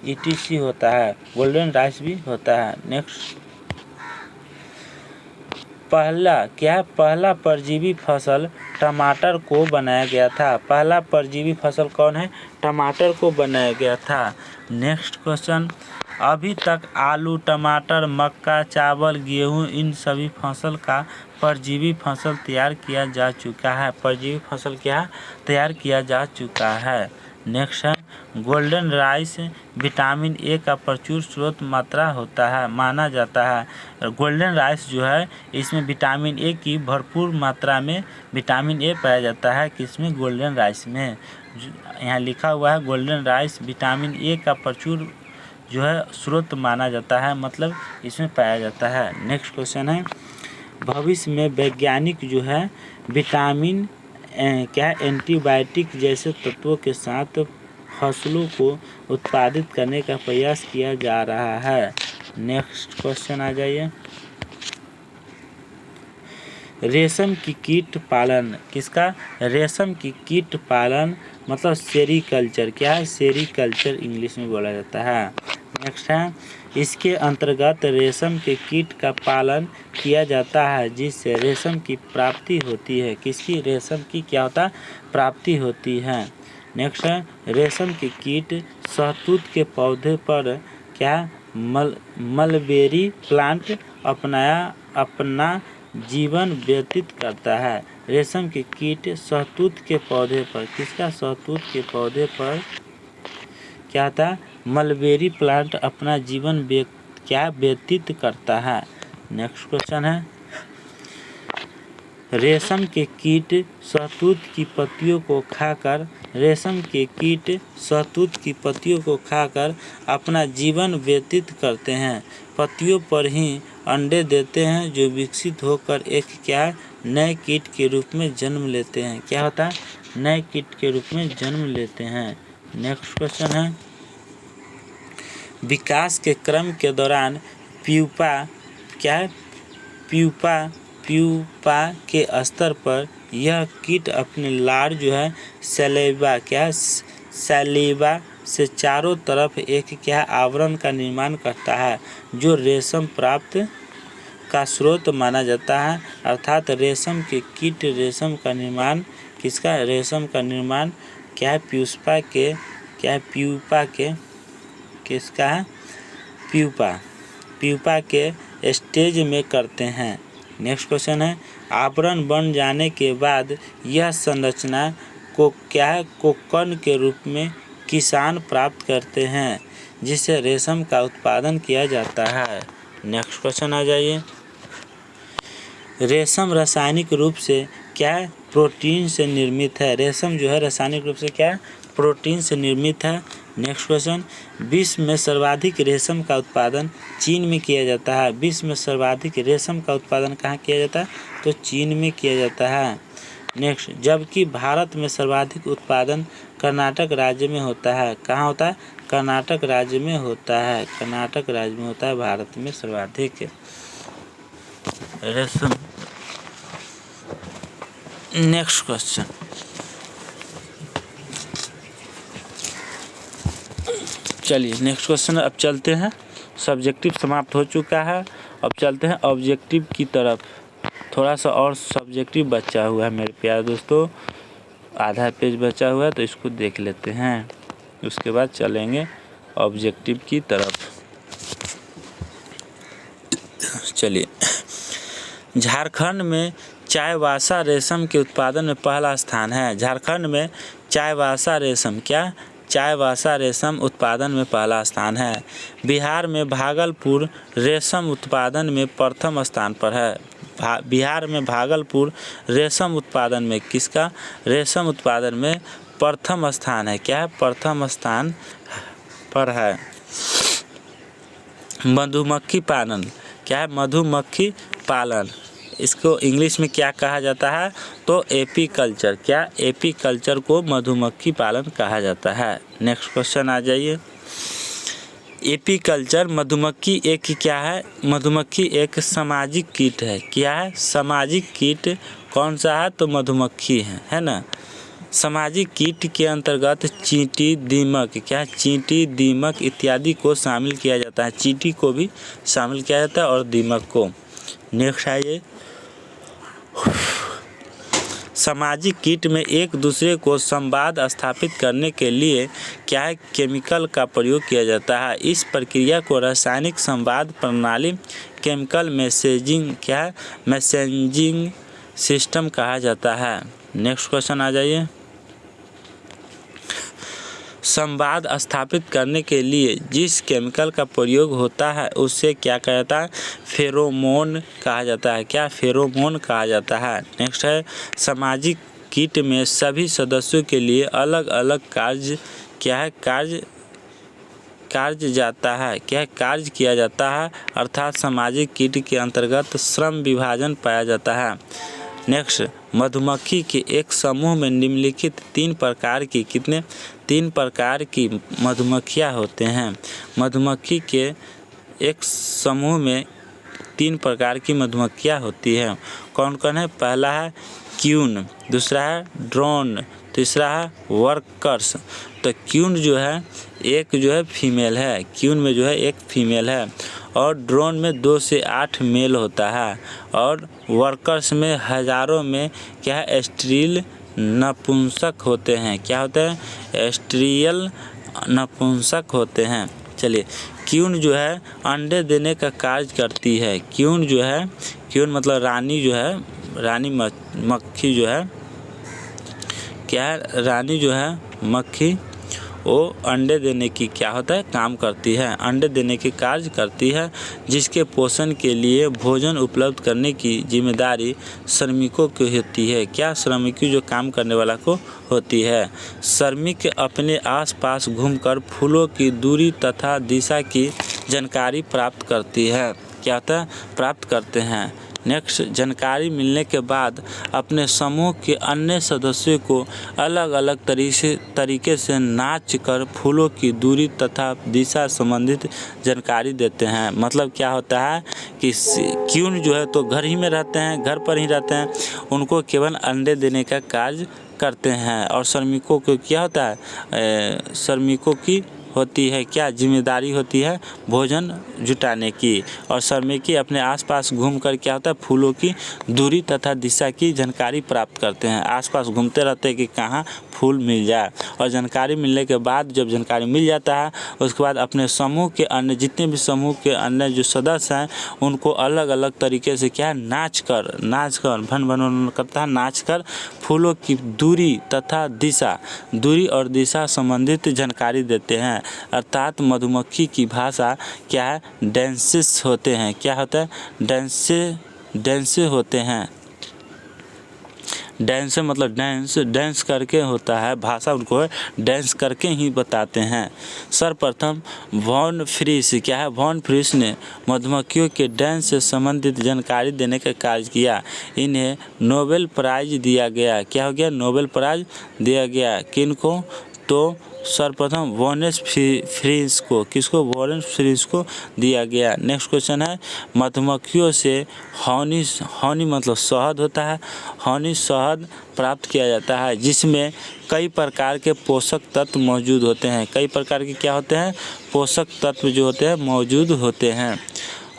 A: ETC होता है, गोल्डन राइस भी होता है। नेक्स्ट, पहला परजीवी फसल टमाटर को बनाया गया था। पहला परजीवी फसल कौन है? टमाटर को बनाया गया था। नेक्स्ट क्वेश्चन, अभी तक आलू, टमाटर, मक्का, चावल, गेहूं इन सभी फसल का परजीवी फसल तैयार किया जा चुका है। परजीवी फसल क्या तैयार किया जा चुका है। नेक्स्ट है गोल्डन राइस, विटामिन ए का प्रचुर स्रोत मात्रा होता है माना जाता है। गोल्डन राइस जो है इसमें विटामिन ए की भरपूर मात्रा में विटामिन ए पाया जाता है। किसमें? गोल्डन राइस में। यहाँ लिखा हुआ है गोल्डन राइस विटामिन ए का प्रचुर जो है स्रोत माना जाता है, मतलब इसमें पाया जाता है। नेक्स्ट क्वेश्चन है भविष्य में वैज्ञानिक जो है विटामिन एंटीबायोटिक जैसे तत्वों के साथ फसलों को उत्पादित करने का प्रयास किया जा रहा है। नेक्स्ट क्वेश्चन आ जाइए। रेशम की कीट पालन, किसका? रेशम की कीट पालन मतलब सेरीकल्चर। क्या है? सेरीकल्चर इंग्लिश में बोला जाता है। नेक्स्ट है इसके अंतर्गत रेशम के कीट का पालन किया जाता है जिससे रेशम की प्राप्ति होती है। किसकी? रेशम की क्या होता है? प्राप्ति होती है। नेक्स्ट है रेशम के कीट शहतूत के पौधे पर मलबेरी प्लांट अपना जीवन व्यतीत करता है। रेशम के कीट शहतूत के पौधे पर, किसका? शहतूत के पौधे पर क्या था? मलबेरी प्लांट अपना जीवन व्यतीत करता है। नेक्स्ट क्वेश्चन है रेशम के कीट शहतूत की पत्तियों को खाकर अपना जीवन व्यतीत करते हैं। पत्तियों पर ही अंडे देते हैं जो विकसित होकर एक नए कीट के रूप में जन्म लेते हैं। क्या होता है? नए कीट के रूप में जन्म लेते हैं। नेक्स्ट क्वेश्चन है विकास के क्रम के दौरान प्यूपा के स्तर पर यह कीट अपने लार जो है सैलिवा से चारों तरफ एक क्या आवरण का निर्माण करता है जो रेशम प्राप्त का स्रोत माना जाता है। अर्थात रेशम के कीट रेशम का निर्माण रेशम का निर्माण क्या है प्यूपा के किसका है प्यूपा के स्टेज में करते हैं। नेक्स्ट क्वेश्चन है आवरण बन जाने के बाद यह संरचना को क्या है कोकन के रूप में किसान प्राप्त करते हैं जिससे रेशम का उत्पादन किया जाता है। नेक्स्ट क्वेश्चन आ जाइए। रेशम रासायनिक रूप से क्या है प्रोटीन से निर्मित है। रेशम जो है रासायनिक रूप से क्या है प्रोटीन से निर्मित है। नेक्स्ट क्वेश्चन विश्व में सर्वाधिक रेशम का उत्पादन चीन में किया जाता है। विश्व में सर्वाधिक रेशम का उत्पादन कहाँ किया जाता है तो चीन में किया जाता है। नेक्स्ट जबकि भारत में सर्वाधिक उत्पादन कर्नाटक राज्य में होता है। कहाँ होता है कर्नाटक राज्य में होता है। कर्नाटक राज्य में होता है भारत में सर्वाधिक रेशम। नेक्स्ट क्वेश्चन चलिए नेक्स्ट क्वेश्चन अब चलते हैं। सब्जेक्टिव समाप्त हो चुका है, अब चलते हैं ऑब्जेक्टिव की तरफ। थोड़ा सा और सब्जेक्टिव बचा हुआ है मेरे प्यारे दोस्तों, आधा पेज बचा हुआ है तो इसको देख लेते हैं, उसके बाद चलेंगे ऑब्जेक्टिव की तरफ। चलिए झारखंड में चाईबासा रेशम के उत्पादन में पहला स्थान है। झारखंड में चाईबासा रेशम उत्पादन में पहला स्थान है। बिहार में भागलपुर रेशम उत्पादन में प्रथम स्थान पर है। बिहार में भागलपुर रेशम उत्पादन में किसका रेशम उत्पादन में प्रथम स्थान है। क्या है प्रथम स्थान पर है। मधुमक्खी पालन क्या है मधुमक्खी पालन, इसको इंग्लिश में क्या कहा जाता है तो एपीकल्चर। क्या एपीकल्चर को मधुमक्खी पालन कहा जाता है। नेक्स्ट क्वेश्चन आ जाइए। एपीकल्चर मधुमक्खी एक क्या है मधुमक्खी एक सामाजिक कीट है। क्या है सामाजिक कीट कौन सा है तो मधुमक्खी है ना। सामाजिक कीट के अंतर्गत चींटी दीमक क्या है चींटी दीमक इत्यादि को शामिल किया जाता है। चींटी को भी शामिल किया जाता है और दीमक को। नेक्स्ट आइए। सामाजिक कीट में एक दूसरे को संवाद स्थापित करने के लिए क्या है केमिकल का प्रयोग किया जाता है। इस प्रक्रिया को रासायनिक संवाद प्रणाली केमिकल मैसेजिंग सिस्टम कहा जाता है। नेक्स्ट क्वेश्चन आ जाइए। संवाद स्थापित करने के लिए जिस केमिकल का प्रयोग होता है उससे क्या कहा जाता है फेरोमोन कहा जाता है। क्या फेरोमोन कहा जाता है। नेक्स्ट है सामाजिक कीट में सभी सदस्यों के लिए अलग अलग कार्य किया जाता है अर्थात सामाजिक कीट के अंतर्गत श्रम विभाजन पाया जाता है। नेक्स्ट मधुमक्खी के एक समूह में निम्नलिखित तीन प्रकार की मधुमक्खियाँ होते हैं। मधुमक्खी के एक समूह में 3 प्रकार की मधुमक्खियाँ होती हैं। कौन कौन है। पहला है क्यून, दूसरा है ड्रोन, तीसरा है वर्कर्स। तो क्यून जो है एक जो है फीमेल है, क्यून में जो है एक फीमेल है और ड्रोन में 2 से 8 मेल होता है और वर्कर्स में हज़ारों में क्या है स्त्रील नपुंसक होते हैं। क्या होते हैं स्त्रीयल नपुंसक होते हैं। चलिए क्यून जो है अंडे देने का कार्य करती है। क्यून मतलब रानी जो है रानी मक्खी जो है क्या है रानी जो है मक्खी वो अंडे देने की क्या होता है काम करती है, अंडे देने की कार्य करती है जिसके पोषण के लिए भोजन उपलब्ध करने की जिम्मेदारी श्रमिकों की होती है। क्या श्रमिकों जो काम करने वाला को होती है। श्रमिक अपने आसपास घूमकर फूलों की दूरी तथा दिशा की जानकारी प्राप्त करती है। क्या होता है प्राप्त करते हैं। नेक्स्ट जानकारी मिलने के बाद अपने समूह के अन्य सदस्यों को अलग अलग तरीके से नाच कर फूलों की दूरी तथा दिशा संबंधित जानकारी देते हैं। मतलब क्या होता है कि क्यून जो है तो घर ही में रहते हैं, घर पर ही रहते हैं, उनको केवल अंडे देने का कार्य करते हैं। और श्रमिकों को क्या होता है, श्रमिकों की होती है क्या जिम्मेदारी होती है भोजन जुटाने की। और श्रमिक अपने आसपास घूमकर क्या होता है फूलों की दूरी तथा दिशा की जानकारी प्राप्त करते हैं। आसपास घूमते रहते हैं कि कहाँ फूल मिल जाए, और जानकारी मिलने के बाद जब जानकारी मिल जाता है उसके बाद अपने समूह के अन्य जितने भी समूह के अन्य जो सदस्य हैं उनको अलग अलग तरीके से क्या है नाच कर भन भन करता है, नाच कर फूलों की दूरी तथा दूरी और दिशा संबंधित जानकारी देते हैं। अर्थात मधुमक्खी की भाषा क्या है डांसेस होते हैं। क्या होता है डांसे होते हैं। डांस मतलब डांस करके होता है, भाषा उनको डांस करके ही बताते हैं। सर्वप्रथम वॉन फ्रिश क्या है वॉन फ्रिश ने मधुमक्खियों के डांस से संबंधित जानकारी देने का कार्य किया। इन्हें नोबेल प्राइज दिया गया। क्या हो गया नोबेल प्राइज दिया गया किनको, तो सर्वप्रथम वॉरेन फ्रिश को, किसको वॉरेन फ्रिश को दिया गया। नेक्स्ट क्वेश्चन है मधुमक्खियों से हनी मतलब शहद होता है, हनी शहद प्राप्त किया जाता है जिसमें कई प्रकार के पोषक तत्व मौजूद होते हैं। कई प्रकार के क्या होते हैं पोषक तत्व जो होते हैं मौजूद होते हैं।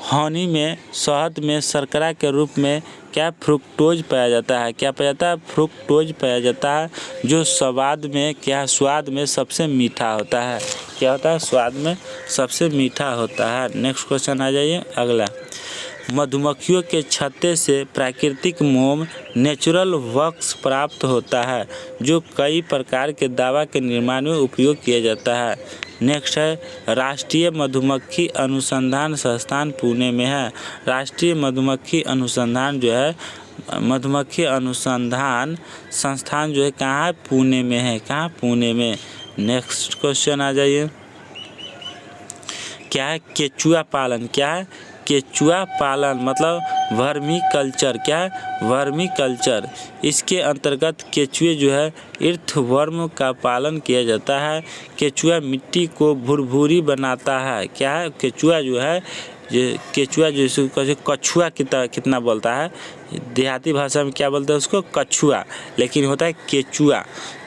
A: हनी में शहद में शर्करा के रूप में क्या फ्रुक्टोज पाया जाता है। क्या पाया जाता है फ्रुक्टोज पाया जाता है जो स्वाद में सबसे मीठा होता है। क्या होता है स्वाद में सबसे मीठा होता है। नेक्स्ट क्वेश्चन आ जाइए अगला। मधुमक्खियों के छत्ते से प्राकृतिक मोम नेचुरल वैक्स प्राप्त होता है जो कई प्रकार के दवा के निर्माण में उपयोग किया जाता है। नेक्स्ट है राष्ट्रीय मधुमक्खी अनुसंधान संस्थान पुणे में है। राष्ट्रीय मधुमक्खी अनुसंधान जो है मधुमक्खी अनुसंधान संस्थान जो है कहाँ है पुणे में है। कहाँ पुणे में। नेक्स्ट क्वेश्चन आ जाइए। क्या है केचुआ पालन। क्या है केचुआ पालन मतलब वर्मी कल्चर। क्या है वर्मी कल्चर। इसके अंतर्गत केचुए जो है इर्थवर्म का पालन किया जाता है। केचुआ मिट्टी को भुरभुरी बनाता है। क्या है केचुआ जो है केचुआ जो कछुआ कितना बोलता है, देहाती भाषा में क्या बोलते हैं उसको कछुआ, लेकिन होता है केचुआ।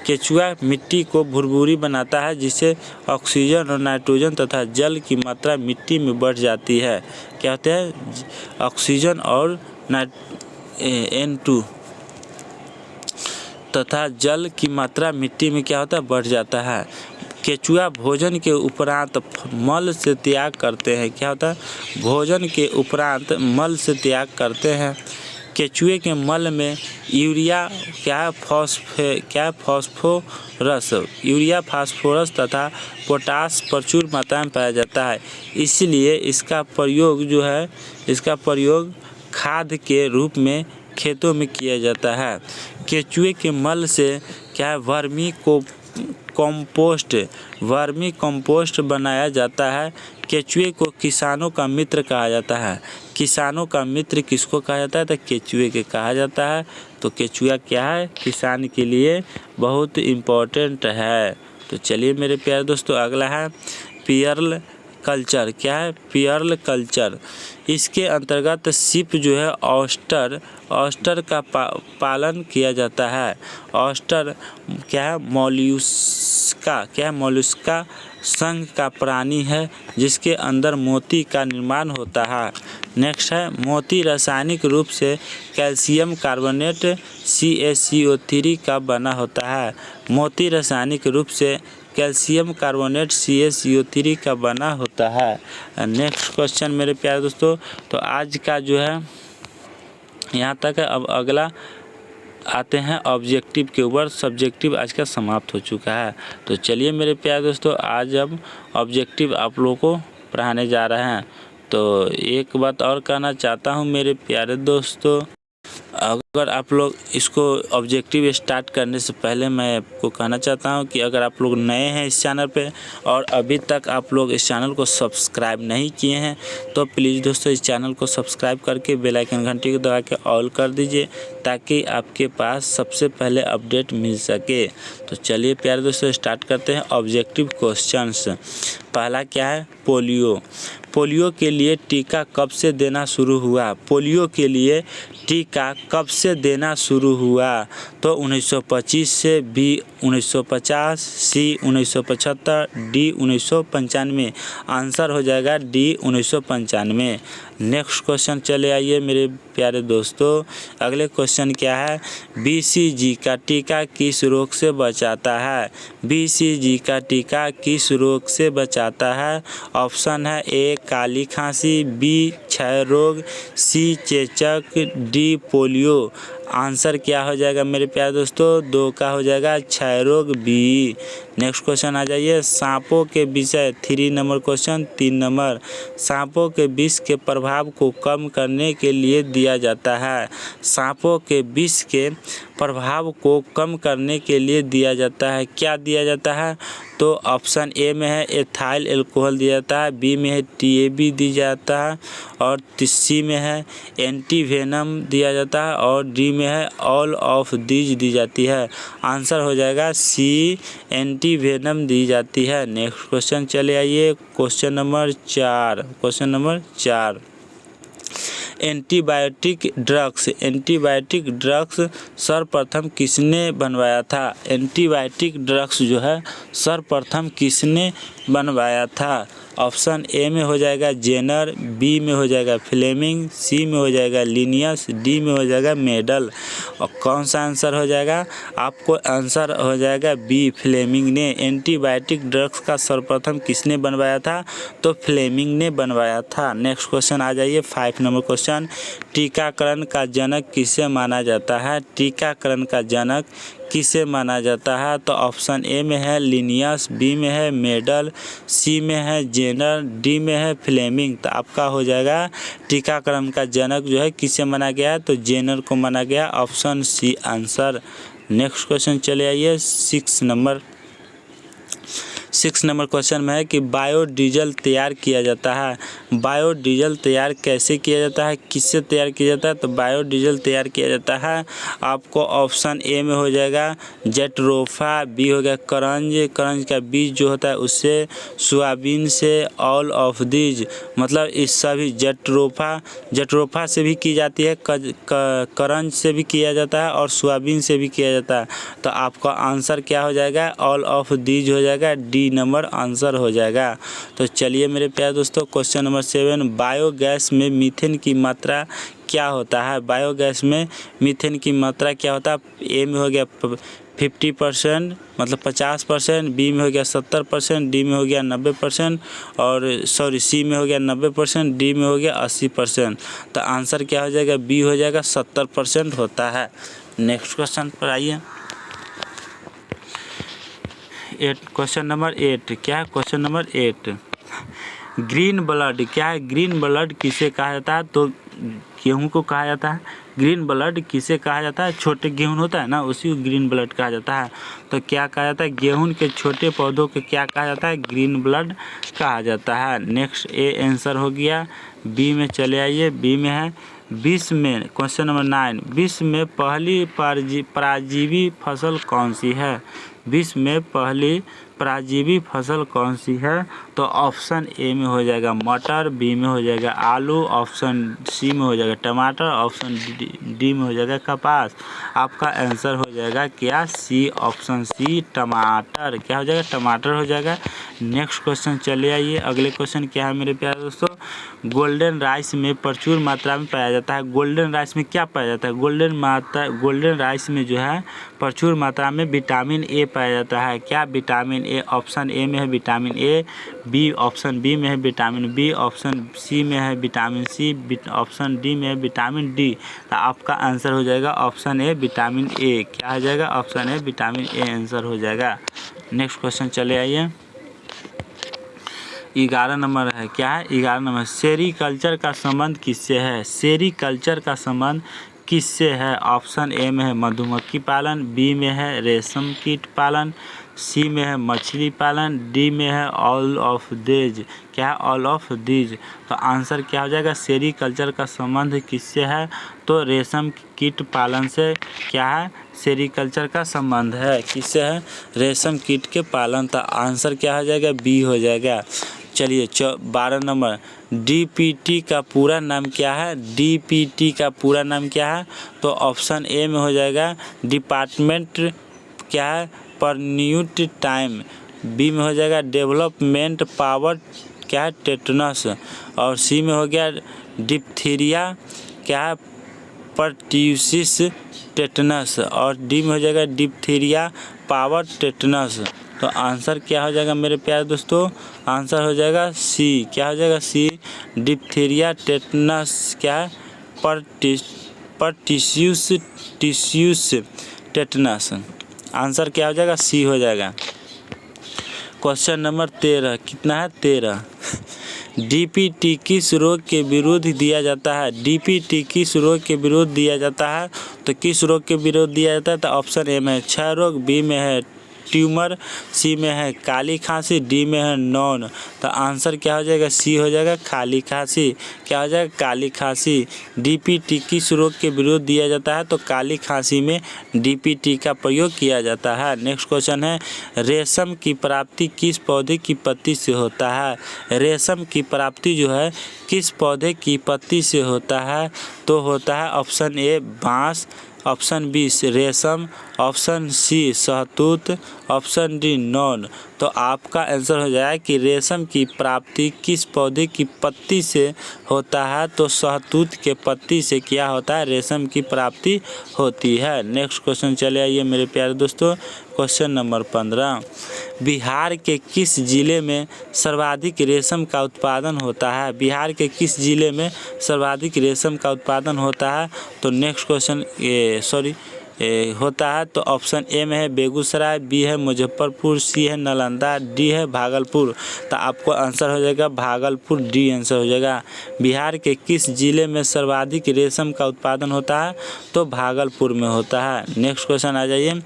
A: केचुआ मिट्टी को भुरभुरी बनाता है जिससे ऑक्सीजन और नाइट्रोजन तथा जल की मात्रा मिट्टी में बढ़ जाती है। क्या होता है ऑक्सीजन और N2 तथा जल की मात्रा मिट्टी में क्या होता है बढ़ जाता है। केचुआ भोजन के उपरांत मल से त्याग करते हैं। क्या होता है भोजन के उपरांत मल से त्याग करते हैं। केचुए के मल में यूरिया फास्फोरस तथा पोटास प्रचुर मात्रा में पाया जाता है। इसलिए इसका प्रयोग खाद के रूप में खेतों में किया जाता है। केचुए के मल से वर्मी कंपोस्ट बनाया जाता है। केचुए को किसानों का मित्र कहा जाता है। किसानों का मित्र किसको कहा जाता है तो केचुए के कहा जाता है। तो केचुआ क्या है किसान के लिए बहुत इम्पोर्टेंट है। तो चलिए मेरे प्यारे दोस्तों अगला है पियर्ल कल्चर। क्या है पियर्ल कल्चर। इसके अंतर्गत सिप जो है ऑयस्टर का पालन किया जाता है। ऑयस्टर क्या है मॉल्यूस्का संघ का प्राणी है जिसके अंदर मोती का निर्माण होता है। नेक्स्ट है मोती रासायनिक रूप से कैल्शियम कार्बोनेट CaCO3 का बना होता है। मोती रासायनिक रूप से कैल्शियम कार्बोनेट CaCO3 का बना होता है। नेक्स्ट क्वेश्चन मेरे प्यारे दोस्तों तो आज का जो है यहाँ तक है। अब अगला आते हैं ऑब्जेक्टिव के ऊपर। सब्जेक्टिव आज का समाप्त हो चुका है। तो चलिए मेरे प्यारे दोस्तों आज अब ऑब्जेक्टिव आप लोगों को पढ़ाने जा रहे हैं। तो एक बात और कहना चाहता हूँ मेरे प्यारे दोस्तों, अगर आप लोग इसको ऑब्जेक्टिव स्टार्ट करने से पहले मैं आपको कहना चाहता हूं कि अगर आप लोग नए हैं इस चैनल पे और अभी तक आप लोग इस चैनल को सब्सक्राइब नहीं किए हैं तो प्लीज़ दोस्तों इस चैनल को सब्सक्राइब करके बेल आइकन घंटी को दबा के ऑल कर दीजिए ताकि आपके पास सबसे पहले अपडेट मिल सके। तो चलिए प्यारे दोस्तों स्टार्ट करते हैं ऑब्जेक्टिव क्वेश्चंस। पहला क्या है पोलियो। पोलियो के लिए टीका कब से देना शुरू हुआ? पोलियो के लिए टीका कब से देना शुरू हुआ? तो 1925 से, बी 1950, सी 1975, डी 1995। आंसर हो जाएगा डी 1995। नेक्स्ट क्वेश्चन चले आइए मेरे प्यारे दोस्तों। अगले क्वेश्चन क्या है? BCG का टीका किस रोग से बचाता है? BCG का टीका किस रोग से बचाता है? ऑप्शन है ए काली खांसी, बी क्षय रोग, सी चेचक, डी पोलियो। आंसर क्या हो जाएगा मेरे प्यारे दोस्तों? 2 का हो जाएगा क्षय रोग, बी। नेक्स्ट क्वेश्चन आ जाइए। सांपों के विषय 3 नंबर क्वेश्चन 3 नंबर। सांपों के विष के प्रभाव को कम करने के लिए दिया जाता है। सांपों के विष के प्रभाव को कम करने के लिए दिया जाता है। क्या दिया जाता है? तो ऑप्शन ए में है एथाइल अल्कोहल दिया जाता है, बी में है TAB दिया जाता है, और सी में है एंटी वेनम दिया जाता है, और डी में है ऑल ऑफ दीज दी जाती है। आंसर हो जाएगा सी एंटी वेनम दी जाती है। नेक्स्ट क्वेश्चन चले आइए। Question number 4। एंटीबायोटिक ड्रग्स सर्वप्रथम किसने बनवाया था? एंटीबायोटिक ड्रग्स जो है सर्वप्रथम किसने बनवाया था? ऑप्शन ए में हो जाएगा जेनर, बी में हो जाएगा फ्लेमिंग, सी में हो जाएगा लिनियस, डी में हो जाएगा मेडल। और कौन सा आंसर हो जाएगा? आपको आंसर हो जाएगा बी फ्लेमिंग ने। एंटीबायोटिक ड्रग्स का सर्वप्रथम किसने बनवाया था? तो फ्लेमिंग ने बनवाया था। नेक्स्ट क्वेश्चन आ जाइए 5 नंबर क्वेश्चन। टीकाकरण का जनक किसे माना जाता है? टीकाकरण का जनक किसे माना जाता है? तो ऑप्शन ए में है लिनियस, बी में है मेडल, सी में है जेनर, डी में है फ्लेमिंग। तो आपका हो जाएगा टीकाकरण का जनक जो है किसे माना गया है? तो जेनर को माना गया। Option C answer. Next question चले आइए 6 नंबर क्वेश्चन में है कि बायोडीजल तैयार किया जाता है। बायोडीजल तैयार कैसे किया जाता है? किससे तैयार किया जाता है? तो बायोडीजल तैयार किया जाता है आपको ऑप्शन ए में हो जाएगा जेट्रोफा, बी हो गया करंज का बीज जो होता है उससे, सोयाबीन से, ऑल ऑफ दीज। मतलब इस सभी जेट्रोफा से भी की जाती है, करंज से भी किया जाता है और सोयाबीन से भी किया जाता है। तो आपका आंसर क्या हो जाएगा? ऑल ऑफ दीज हो जाएगा। डी नंबर आंसर हो जाएगा। तो चलिए मेरे प्यारे दोस्तों क्वेश्चन नंबर 7। बायोगैस में मीथेन की मात्रा क्या होता है? बायोगैस में मीथेन की मात्रा क्या होता है? ए में हो गया 50% मतलब 50%, बी में हो गया 70%, डी में हो गया 90%, और सी में हो गया 90%, डी में हो गया 80%। तो आंसर क्या हो जाएगा? बी हो जाएगा 70% होता है। नेक्स्ट क्वेश्चन पर आइए। क्वेश्चन नंबर 8 क्या है? क्वेश्चन नंबर 8 ग्रीन ब्लड क्या है? ग्रीन ब्लड किसे कहा जाता है? तो गेहूं को कहा जाता है। ग्रीन ब्लड किसे कहा जाता है? छोटे गेहूं होता है ना, उसी को ग्रीन ब्लड कहा जाता है। तो क्या कहा जाता है? गेहूं के छोटे पौधों को क्या कहा जाता है? ग्रीन ब्लड कहा जाता है। नेक्स्ट ए आंसर हो गया। बी में चले आइए। बी में है विश्व में, क्वेश्चन नंबर 9, विश्व में पहली पराजीवी फसल कौन सी है? विश्व में पहली पराजीवी फसल कौन सी है? तो ऑप्शन ए में हो जाएगा मटर, बी में हो जाएगा आलू, ऑप्शन सी में हो जाएगा टमाटर, ऑप्शन डी में हो जाएगा कपास। आपका आंसर हो जाएगा क्या? सी, ऑप्शन सी टमाटर। क्या हो जाएगा? टमाटर हो जाएगा। नेक्स्ट क्वेश्चन चले आइए। अगले क्वेश्चन क्या है मेरे प्यारे दोस्तों? गोल्डन राइस में प्रचुर मात्रा में पाया जाता है। गोल्डन राइस में क्या पाया जाता है? गोल्डन राइस में जो है प्रचुर मात्रा में विटामिन ए पाया जाता है। क्या विटामिन ए? ऑप्शन ए में है vitamin A, B option B में है विटामिन बी, ऑप्शन सी में है विटामिन सी, ऑप्शन डी में है विटामिन डी। तो आपका आंसर हो जाएगा ऑप्शन ए विटामिन ए। क्या हो जाएगा? Option A vitamin A answer हो जाएगा। नेक्स्ट क्वेश्चन चले आइए। 11 नंबर है। क्या है? 11 नंबर सेरीकल्चर का संबंध किससे है? सेरीकल्चर का संबंध किससे है? ऑप्शन ए में है मधुमक्खी पालन, बी में है रेशम कीट पालन, सी में है मछली पालन, डी में है ऑल ऑफ दीज। क्या है? All of these. तो आंसर क्या हो जाएगा? सेरीकल्चर का संबंध किससे है? तो रेशम कीट पालन से क्या है? सेरीकल्चर का संबंध है। किससे है? रेशम कीट के पालन। तो आंसर क्या हो जाएगा? बी हो जाएगा। चलिए 12 नंबर, डीपीटी का पूरा नाम क्या है? डीपीटी का पूरा नाम क्या है? तो ऑप्शन ए में हो जाएगा डिपार्टमेंट क्या है? परन्यूट टाइम। बी में हो जाएगा डेवलपमेंट पावर क्या है? टेटनस। और सी में हो गया डिप्थीरिया क्या है? Pertussis tetanus. और डी में हो जाएगा डिप्थीरिया पावर टेटनस। तो आंसर क्या हो जाएगा मेरे प्यारे दोस्तों? आंसर हो जाएगा सी। क्या हो जाएगा? सी, डिप्थीरिया टेटनस क्या है? Pertussis tetanus. आंसर क्या हो जाएगा? सी हो जाएगा। क्वेश्चन नंबर 13 कितना है? 13। डीपीटी किस रोग के विरुद्ध दिया जाता है? डीपीटी किस रोग के विरुद्ध दिया जाता है? तो किस रोग के विरुद्ध दिया जाता है? तो ऑप्शन ए में है क्षय रोग, बी में है ट्यूमर, सी में है काली खांसी, डी में है नॉन। तो आंसर क्या हो जाएगा? सी हो जाएगा काली खांसी। क्या हो जाएगा? काली खांसी। डीपीटी किस रोग के विरुद्ध दिया जाता है? तो काली खांसी में डीपीटी का प्रयोग किया जाता है। नेक्स्ट क्वेश्चन है रेशम की प्राप्ति किस पौधे की पत्ती से होता है? रेशम की प्राप्ति जो है किस पौधे की पत्ती से होता है? तो होता है ऑप्शन ए बांस, ऑप्शन बी रेशम, ऑप्शन सी शहतूत, ऑप्शन डी नॉन। तो आपका आंसर हो जाए कि रेशम की प्राप्ति किस पौधे की पत्ती से होता है? तो शहतूत के पत्ती से क्या होता है? रेशम की प्राप्ति होती है। नेक्स्ट क्वेश्चन चले आइए मेरे प्यारे दोस्तों। क्वेश्चन नंबर 15, बिहार के किस जिले में सर्वाधिक रेशम का उत्पादन होता है? बिहार के किस जिले में सर्वाधिक रेशम का उत्पादन होता है? तो नेक्स्ट क्वेश्चन होता है तो ऑप्शन ए में है बेगूसराय, बी है मुजफ्फरपुर, सी है नालंदा, डी है भागलपुर। तो आपको आंसर हो जाएगा भागलपुर, डी आंसर हो जाएगा। बिहार के किस जिले में सर्वाधिक रेशम का उत्पादन होता है? तो भागलपुर में होता है। नेक्स्ट क्वेश्चन आ जाइए,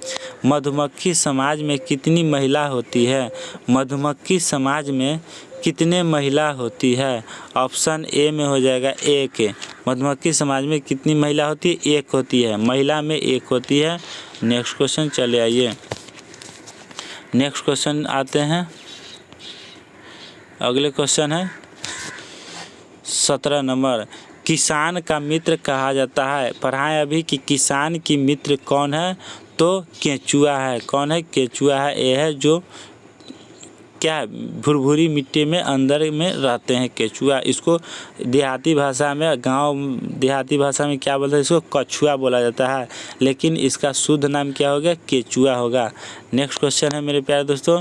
A: मधुमक्खी समाज में कितनी महिला होती है? मधुमक्खी समाज में कितने महिला होती है? ऑप्शन ए में हो जाएगा एक। मधुमक्खी समाज में कितनी महिला होती है? एक होती है। महिला में एक होती है। नेक्स्ट क्वेश्चन चले आइए। नेक्स्ट क्वेश्चन आते हैं, अगले क्वेश्चन है 17 नंबर, किसान का मित्र कहा जाता है। पढ़ाएं अभी कि किसान की मित्र कौन है? तो केंचुआ है। कौन है? केंचुआ है। ये है जो क्या है? भुरभुरी मिट्टी में अंदर में रहते हैं केंचुआ। इसको देहाती भाषा में, गांव देहाती भाषा में क्या बोलते हैं? इसको कछुआ बोला जाता है, लेकिन इसका शुद्ध नाम क्या होगा? केंचुआ होगा। नेक्स्ट क्वेश्चन है मेरे प्यारे दोस्तों,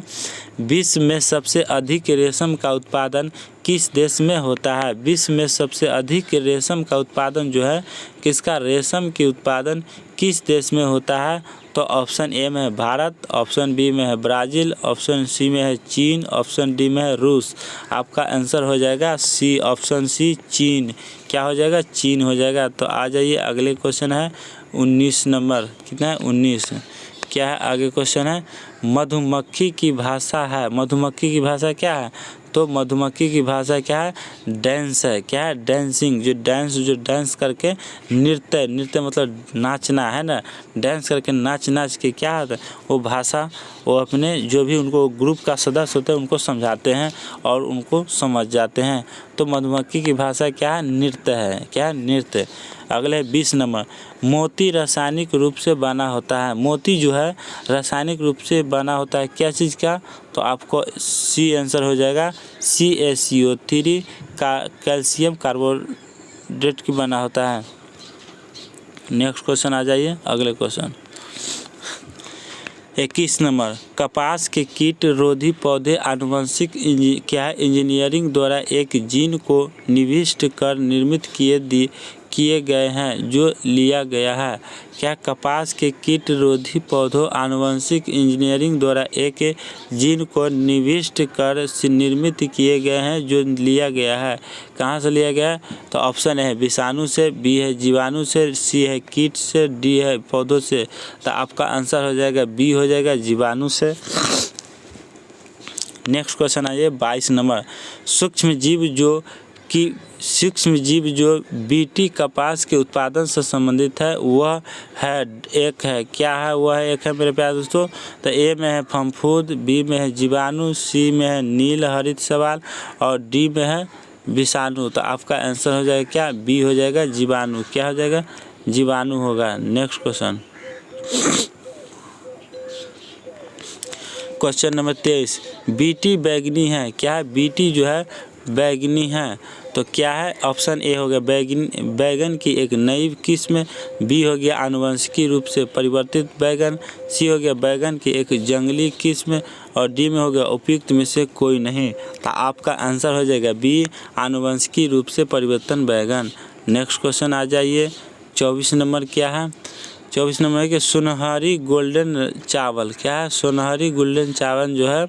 A: विश्व में सबसे अधिक रेशम का उत्पादन किस देश में होता है? विश्व में सबसे अधिक रेशम का उत्पादन जो है किसका? रेशम के उत्पादन किस देश में होता है? तो ऑप्शन ए में है भारत, ऑप्शन बी में है ब्राज़ील, ऑप्शन सी में है चीन, ऑप्शन डी में है रूस। आपका आंसर हो जाएगा सी, ऑप्शन सी चीन। क्या हो जाएगा? चीन हो जाएगा। तो आ जाइए अगले क्वेश्चन है 19 नंबर। कितना है? 19। क्या है आगे क्वेश्चन है, मधुमक्खी की भाषा है। मधुमक्खी की भाषा क्या है? तो मधुमक्खी की भाषा क्या है? डांस है। क्या है? डांसिंग। जो डांस करके नृत्य मतलब नाचना है ना, डांस करके नाच के क्या है वो भाषा, वो अपने जो भी उनको ग्रुप का सदस्य होते हैं उनको समझाते हैं और उनको समझ जाते हैं। तो मधुमक्खी की भाषा क्या है? नृत्य है। क्या है? नृत्य। अगले 20 नंबर, मोती रासायनिक रूप से बना होता है। मोती जो है रासायनिक रूप से बना होता है क्या चीज़ का? तो आपको सी आंसर हो जाएगा, CaCO3 का कैल्शियम कार्बोनेट की बना होता है। नेक्स्ट क्वेश्चन आ जाइए अगले क्वेश्चन 21 नंबर, कपास के कीट रोधी पौधे आनुवंशिक क्या है? इंजीनियरिंग द्वारा एक जीन को निविष्ट कर निर्मित किए गए हैं जो लिया गया है। क्या कपास के कीट रोधी पौधों आनुवंशिक इंजीनियरिंग द्वारा एक जीन को निविष्ट कर निर्मित किए गए हैं जो लिया गया है? कहाँ से लिया गया है? तो ऑप्शन है विषाणु से, बी है जीवाणु से, सी है कीट से, डी है पौधों से। तो आपका आंसर हो जाएगा बी हो जाएगा, जीवाणु से। नेक्स्ट क्वेश्चन आइए 22 नंबर, सूक्ष्म जीव जो कि सूक्ष्म जीव जो बीटी कपास के उत्पादन से संबंधित है वह है एक है, क्या है वह एक है मेरे प्यारे दोस्तों? तो ए में है फफूंद, बी में है जीवाणु, सी में है नील हरित शैवाल और डी में है विषाणु। तो आपका आंसर हो जाएगा क्या? बी हो जाएगा जीवाणु। क्या हो जाएगा? जीवाणु होगा। Next question, question number 23, BT बैगनी है। क्या है? बीटी जो है बैगनी है। तो क्या है? ऑप्शन ए हो गया बैगन की एक नई किस्म, बी हो गया आनुवंशिकी रूप से परिवर्तित बैगन, सी हो गया बैगन की एक जंगली किस्म और डी में हो गया उपयुक्त में से कोई नहीं। तो आपका आंसर हो जाएगा बी आनुवंशिकी रूप से परिवर्तन बैगन। नेक्स्ट क्वेश्चन आ जाइए, 24 नंबर क्या है? 24 नंबर के सुनहरी गोल्डन चावल। क्या है? सुनहरी गोल्डन चावल जो है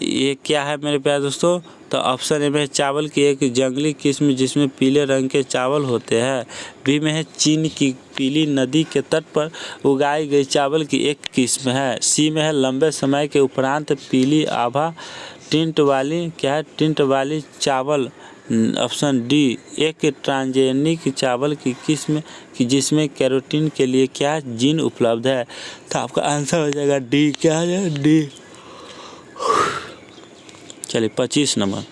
A: ये क्या है मेरे प्यारे दोस्तों? तो ऑप्शन ए में चावल की एक जंगली किस्म जिसमें पीले रंग के चावल होते हैं, बी में है चीन की पीली नदी के तट पर उगाई गई चावल की एक किस्म है, सी में है लंबे समय के उपरांत पीली आभा टिंट वाली क्या है टिंट वाली चावल, ऑप्शन डी एक ट्रांसजेनिक चावल की किस्म की जिसमें कैरोटीन के लिए क्या जीन उपलब्ध है। तो आपका आंसर हो जाएगा डी। क्या है? डी। चलिए 25 नंबर,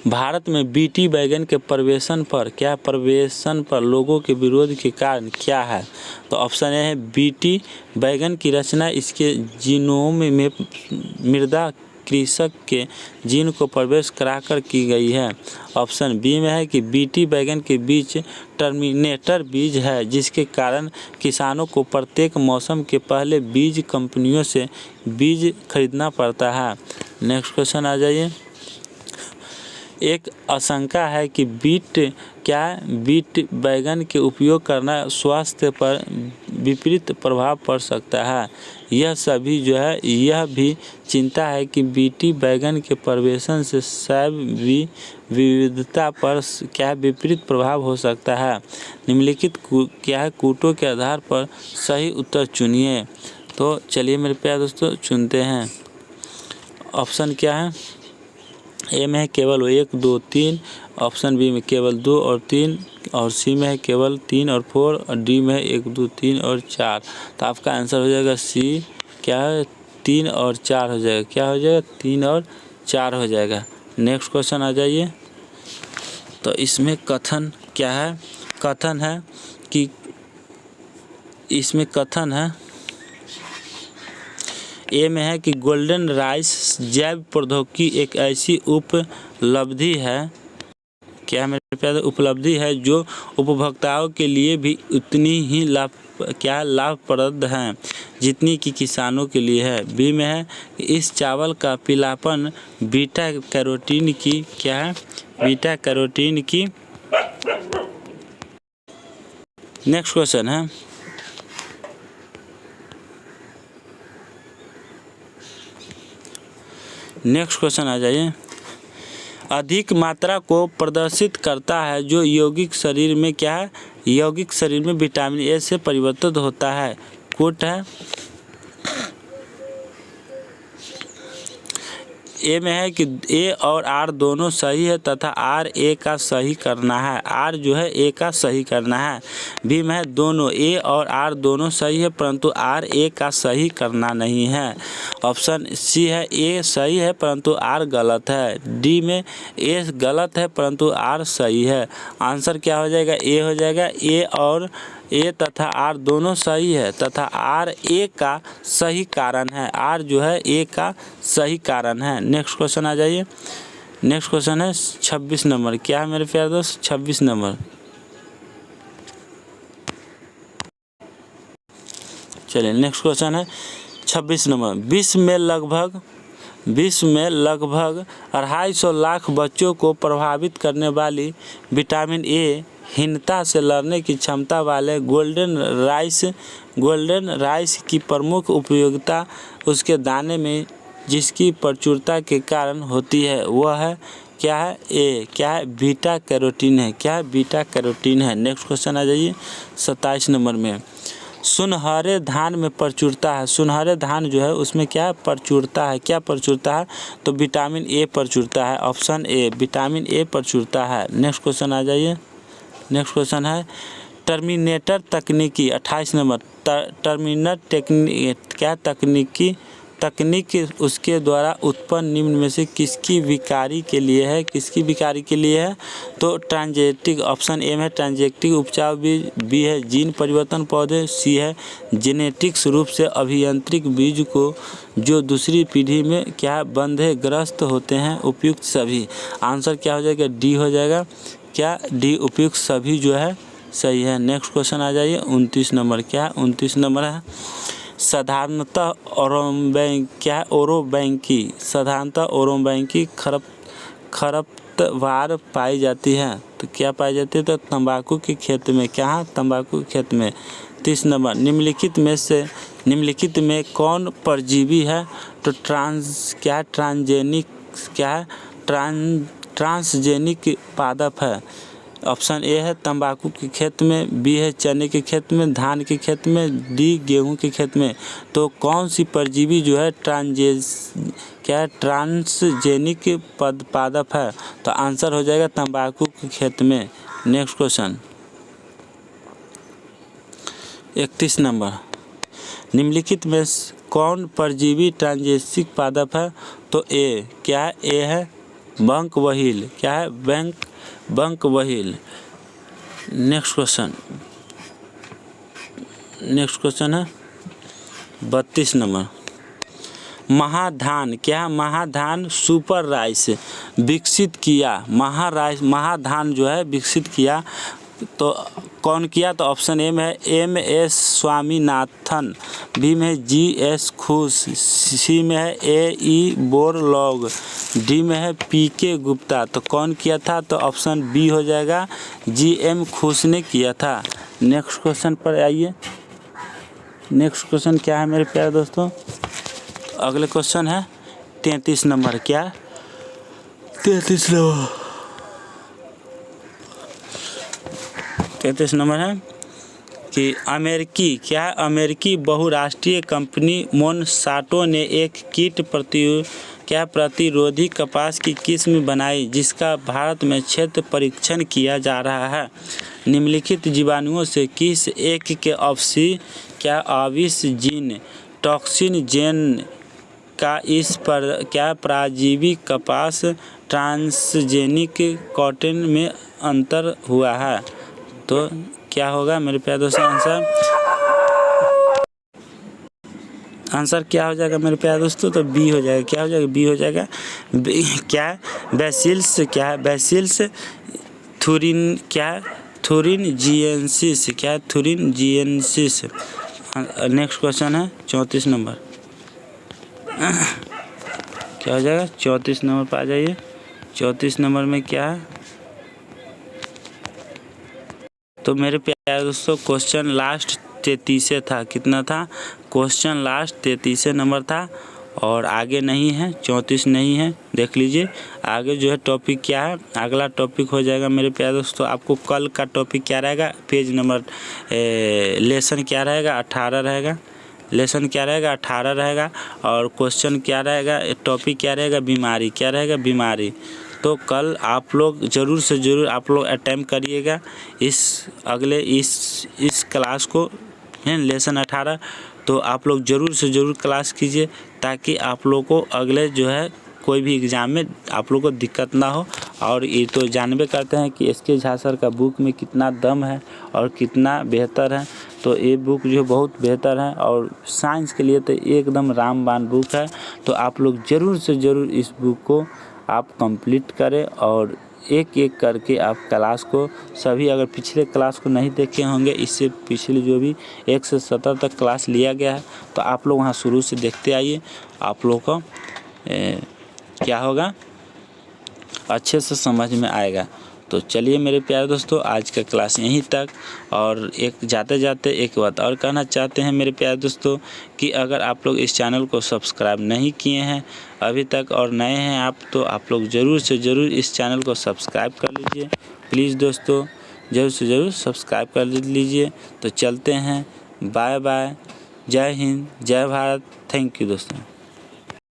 A: भारत में बीटी बैगन के प्रवेशन पर लोगों के विरोध के कारण क्या है? तो ऑप्शन ए है बीटी बैगन की रचना इसके जीनोम में मृदा कृषक के जीन को प्रवेश कराकर की गई है, ऑप्शन बी में है कि बीटी बैगन के बीच टर्मिनेटर बीज है जिसके कारण किसानों को प्रत्येक मौसम के पहले बीज कंपनियों से बीज खरीदना पड़ता है। नेक्स्ट क्वेश्चन आ जाइए, एक आशंका है कि बीट बैगन के उपयोग करना स्वास्थ्य पर विपरीत प्रभाव पड़ सकता है। यह भी चिंता है कि बीटी बैगन के प्रवेशन से जैव विविधता पर क्या विपरीत प्रभाव हो सकता है। निम्नलिखित कूटों के आधार पर सही उत्तर चुनिए। तो चलिए मेरे प्यारे दोस्तों चुनते हैं। ऑप्शन क्या है? ए में है केवल 1, 2, 3, ऑप्शन बी में केवल 2 और 3 और सी में है केवल 3 और 4 और डी में है 1, 2, 3 और 4। तो आपका आंसर हो जाएगा सी। क्या है? 3 और 4 हो जाएगा। क्या हो जाएगा? 3 और 4 हो जाएगा। नेक्स्ट क्वेश्चन आ जाइए, तो इसमें कथन क्या है? कथन है कि ए में है कि गोल्डन राइस जैव प्रौद्योगिकी एक ऐसी उपलब्धि है, क्या मेरे प्यारे उपलब्धि है जो उपभोक्ताओं के लिए भी उतनी ही लाभप्रद है जितनी कि किसानों के लिए है। बी में है कि इस चावल का पीलापन बीटा कैरोटीन की क्या है? बीटा कैरोटीन की। नेक्स्ट क्वेश्चन है, नेक्स्ट क्वेश्चन आ जाइए, अधिक मात्रा को प्रदर्शित करता है जो यौगिक शरीर में क्या है? यौगिक शरीर में विटामिन ए से परिवर्तित होता है। कोट है, ए में है कि ए और आर दोनों सही है तथा आर ए का सही करना है। आर जो है ए का सही करना है। बी में है दोनों ए और आर दोनों सही है परंतु आर ए का सही करना नहीं है। ऑप्शन सी है ए सही है परंतु आर गलत है। डी में ए गलत है परंतु आर सही है। आंसर क्या हो जाएगा? ए हो जाएगा। ए और ए तथा आर दोनों सही है तथा आर ए का सही कारण है। आर जो है ए का सही कारण है। नेक्स्ट क्वेश्चन आ जाइए, नेक्स्ट क्वेश्चन है 26 नंबर। क्या है मेरे प्यारे दोस्त? 26 नंबर। चलिए नेक्स्ट क्वेश्चन है 26 नंबर। विश्व में लगभग 250 लाख बच्चों को प्रभावित करने वाली विटामिन ए हीनता से लड़ने की क्षमता वाले गोल्डन राइस की प्रमुख उपयोगिता उसके दाने में जिसकी प्रचुरता के कारण होती है वह है क्या है? ए क्या है? बीटा कैरोटीन है। क्या है? बीटा कैरोटीन है। नेक्स्ट क्वेश्चन आ जाइए 27 नंबर में। सुनहरे धान में प्रचुरता है। सुनहरे धान जो है उसमें क्या प्रचुरता है, क्या प्रचुरता है? तो विटामिन ए प्रचुरता है। ऑप्शन ए विटामिन ए प्रचुरता है। नेक्स्ट क्वेश्चन आ जाइए। नेक्स्ट क्वेश्चन है टर्मिनेटर तकनीकी 28 नंबर। टर्मिनेटर तकनीक उसके द्वारा उत्पन्न निम्न में से किसकी विकारी के लिए है? किसकी विकारी के लिए है? तो ट्रांजेक्टिक। ऑप्शन ए में ट्रांजेक्टिक उपचार, बी है जीन परिवर्तन पौधे, सी है जेनेटिक्स रूप से अभियांत्रिक बीज को जो दूसरी पीढ़ी में क्या बंधे ग्रस्त होते हैं, उपयुक्त सभी। आंसर क्या हो जाएगा? डी हो जाएगा। क्या? डी उपयुक्त सभी जो है सही है। नेक्स्ट क्वेश्चन आ जाइए 29 नंबर। क्या 29 नंबर है साधारणतः ओरोबैंकी साधारणतः ओरोबैंकी खरपतवार पाई जाती है। तो क्या पाई जाती है? तो तंबाकू के खेत में। क्या? तंबाकू के खेत में। 30 नंबर निम्नलिखित में कौन परजीवी है? तो ट्रांसजेनिक पादप है। ऑप्शन ए है तंबाकू के खेत में, बी है चने के खेत में, धान के खेत में, डी गेहूं के खेत में। तो कौन सी परजीवी जो है ट्रांसजेनिक पादप है? तो आंसर हो जाएगा तंबाकू के खेत में। Next question 31 number. निम्नलिखित में कौन परजीवी ट्रांसजेनिक पादप है? तो ए क्या है? ए है बंकवहील। क्या है? बंकवहील। नेक्स्ट क्वेश्चन है 32 नंबर। महाधान। क्या? महाधान सुपर राइस विकसित किया। महाधान जो है विकसित किया तो कौन किया? तो ऑप्शन ए में है M.S. स्वामीनाथन, बी में है G.S. खुश, सी में है A.E. बोरलॉग, डी में है P.K. गुप्ता। तो कौन किया था? तो ऑप्शन बी हो जाएगा G.M. खुश ने किया था। नेक्स्ट क्वेश्चन पर आइए। नेक्स्ट क्वेश्चन क्या है मेरे प्यारे दोस्तों? अगले क्वेश्चन है 33 नंबर। क्या? 33 नंबर है कि अमेरिकी बहुराष्ट्रीय कंपनी मोनसाटो ने एक कीट प्रतिरोधी कपास की किस्म बनाई जिसका भारत में क्षेत्र परीक्षण किया जा रहा है। निम्नलिखित जीवाणुओं से किस एक के आविष जीन टॉक्सिन जेन का इस पर परजीवी कपास ट्रांसजेनिक कॉटन में अंतर हुआ है? तो क्या होगा मेरे प्यारे दोस्तों? आंसर क्या हो जाएगा मेरे प्यारे दोस्तों? तो बी हो जाएगा। क्या हो जाएगा? बी हो जाएगा। क्या? बैसिलस। क्या है? बैसिलस थुरिन। क्या? थुरिनजिएंसिस। क्या? थुरिनजिएंसिस। नेक्स्ट क्वेश्चन है 34 नंबर। क्या हो जाएगा? 34 नंबर पर आ जाइए। 34 नंबर में क्या है? तो मेरे प्यारे दोस्तों क्वेश्चन लास्ट 33 था। कितना था? क्वेश्चन लास्ट 33 नंबर था और आगे नहीं है, 34 नहीं है। देख लीजिए आगे जो है टॉपिक क्या है। अगला टॉपिक हो जाएगा मेरे प्यारे दोस्तों, आपको कल का टॉपिक क्या रहेगा? पेज नंबर लेसन क्या रहेगा? 18 रहेगा। लेसन क्या रहेगा? 18 रहेगा। और क्वेश्चन क्या रहेगा? टॉपिक क्या रहेगा? बीमारी। क्या रहेगा? बीमारी। तो कल आप लोग ज़रूर से ज़रूर आप लोग अटेम्प्ट करिएगा इस क्लास को है लेसन 18। तो आप लोग ज़रूर से ज़रूर क्लास कीजिए ताकि आप लोग को अगले जो है कोई भी एग्ज़ाम में आप लोग को दिक्कत ना हो। और ये तो जानबे करते हैं कि एस.के. झा सर का बुक में कितना दम है और कितना बेहतर है। तो ये बुक जो बहुत बेहतर है और साइंस के लिए तो एकदम रामबाण बुक है। तो आप लोग ज़रूर से ज़रूर इस बुक को आप कंप्लीट करें और एक एक करके आप क्लास को सभी, अगर पिछले क्लास को नहीं देखे होंगे, इससे पिछले जो भी 1 से 17 तक क्लास लिया गया है तो आप लोग वहाँ शुरू से देखते आइए। आप लोग को क्या होगा? अच्छे से समझ में आएगा। तो चलिए मेरे प्यारे दोस्तों आज का क्लास यहीं तक। और एक जाते जाते एक बात और कहना चाहते हैं मेरे प्यारे दोस्तों कि अगर आप लोग इस चैनल को सब्सक्राइब नहीं किए हैं अभी तक और नए हैं आप, तो आप लोग ज़रूर से ज़रूर इस चैनल को सब्सक्राइब कर लीजिए। प्लीज़ दोस्तों ज़रूर से ज़रूर सब्सक्राइब कर लीजिए। तो चलते हैं बाय बाय। जय हिंद, जय भारत। थैंक यू दोस्तों।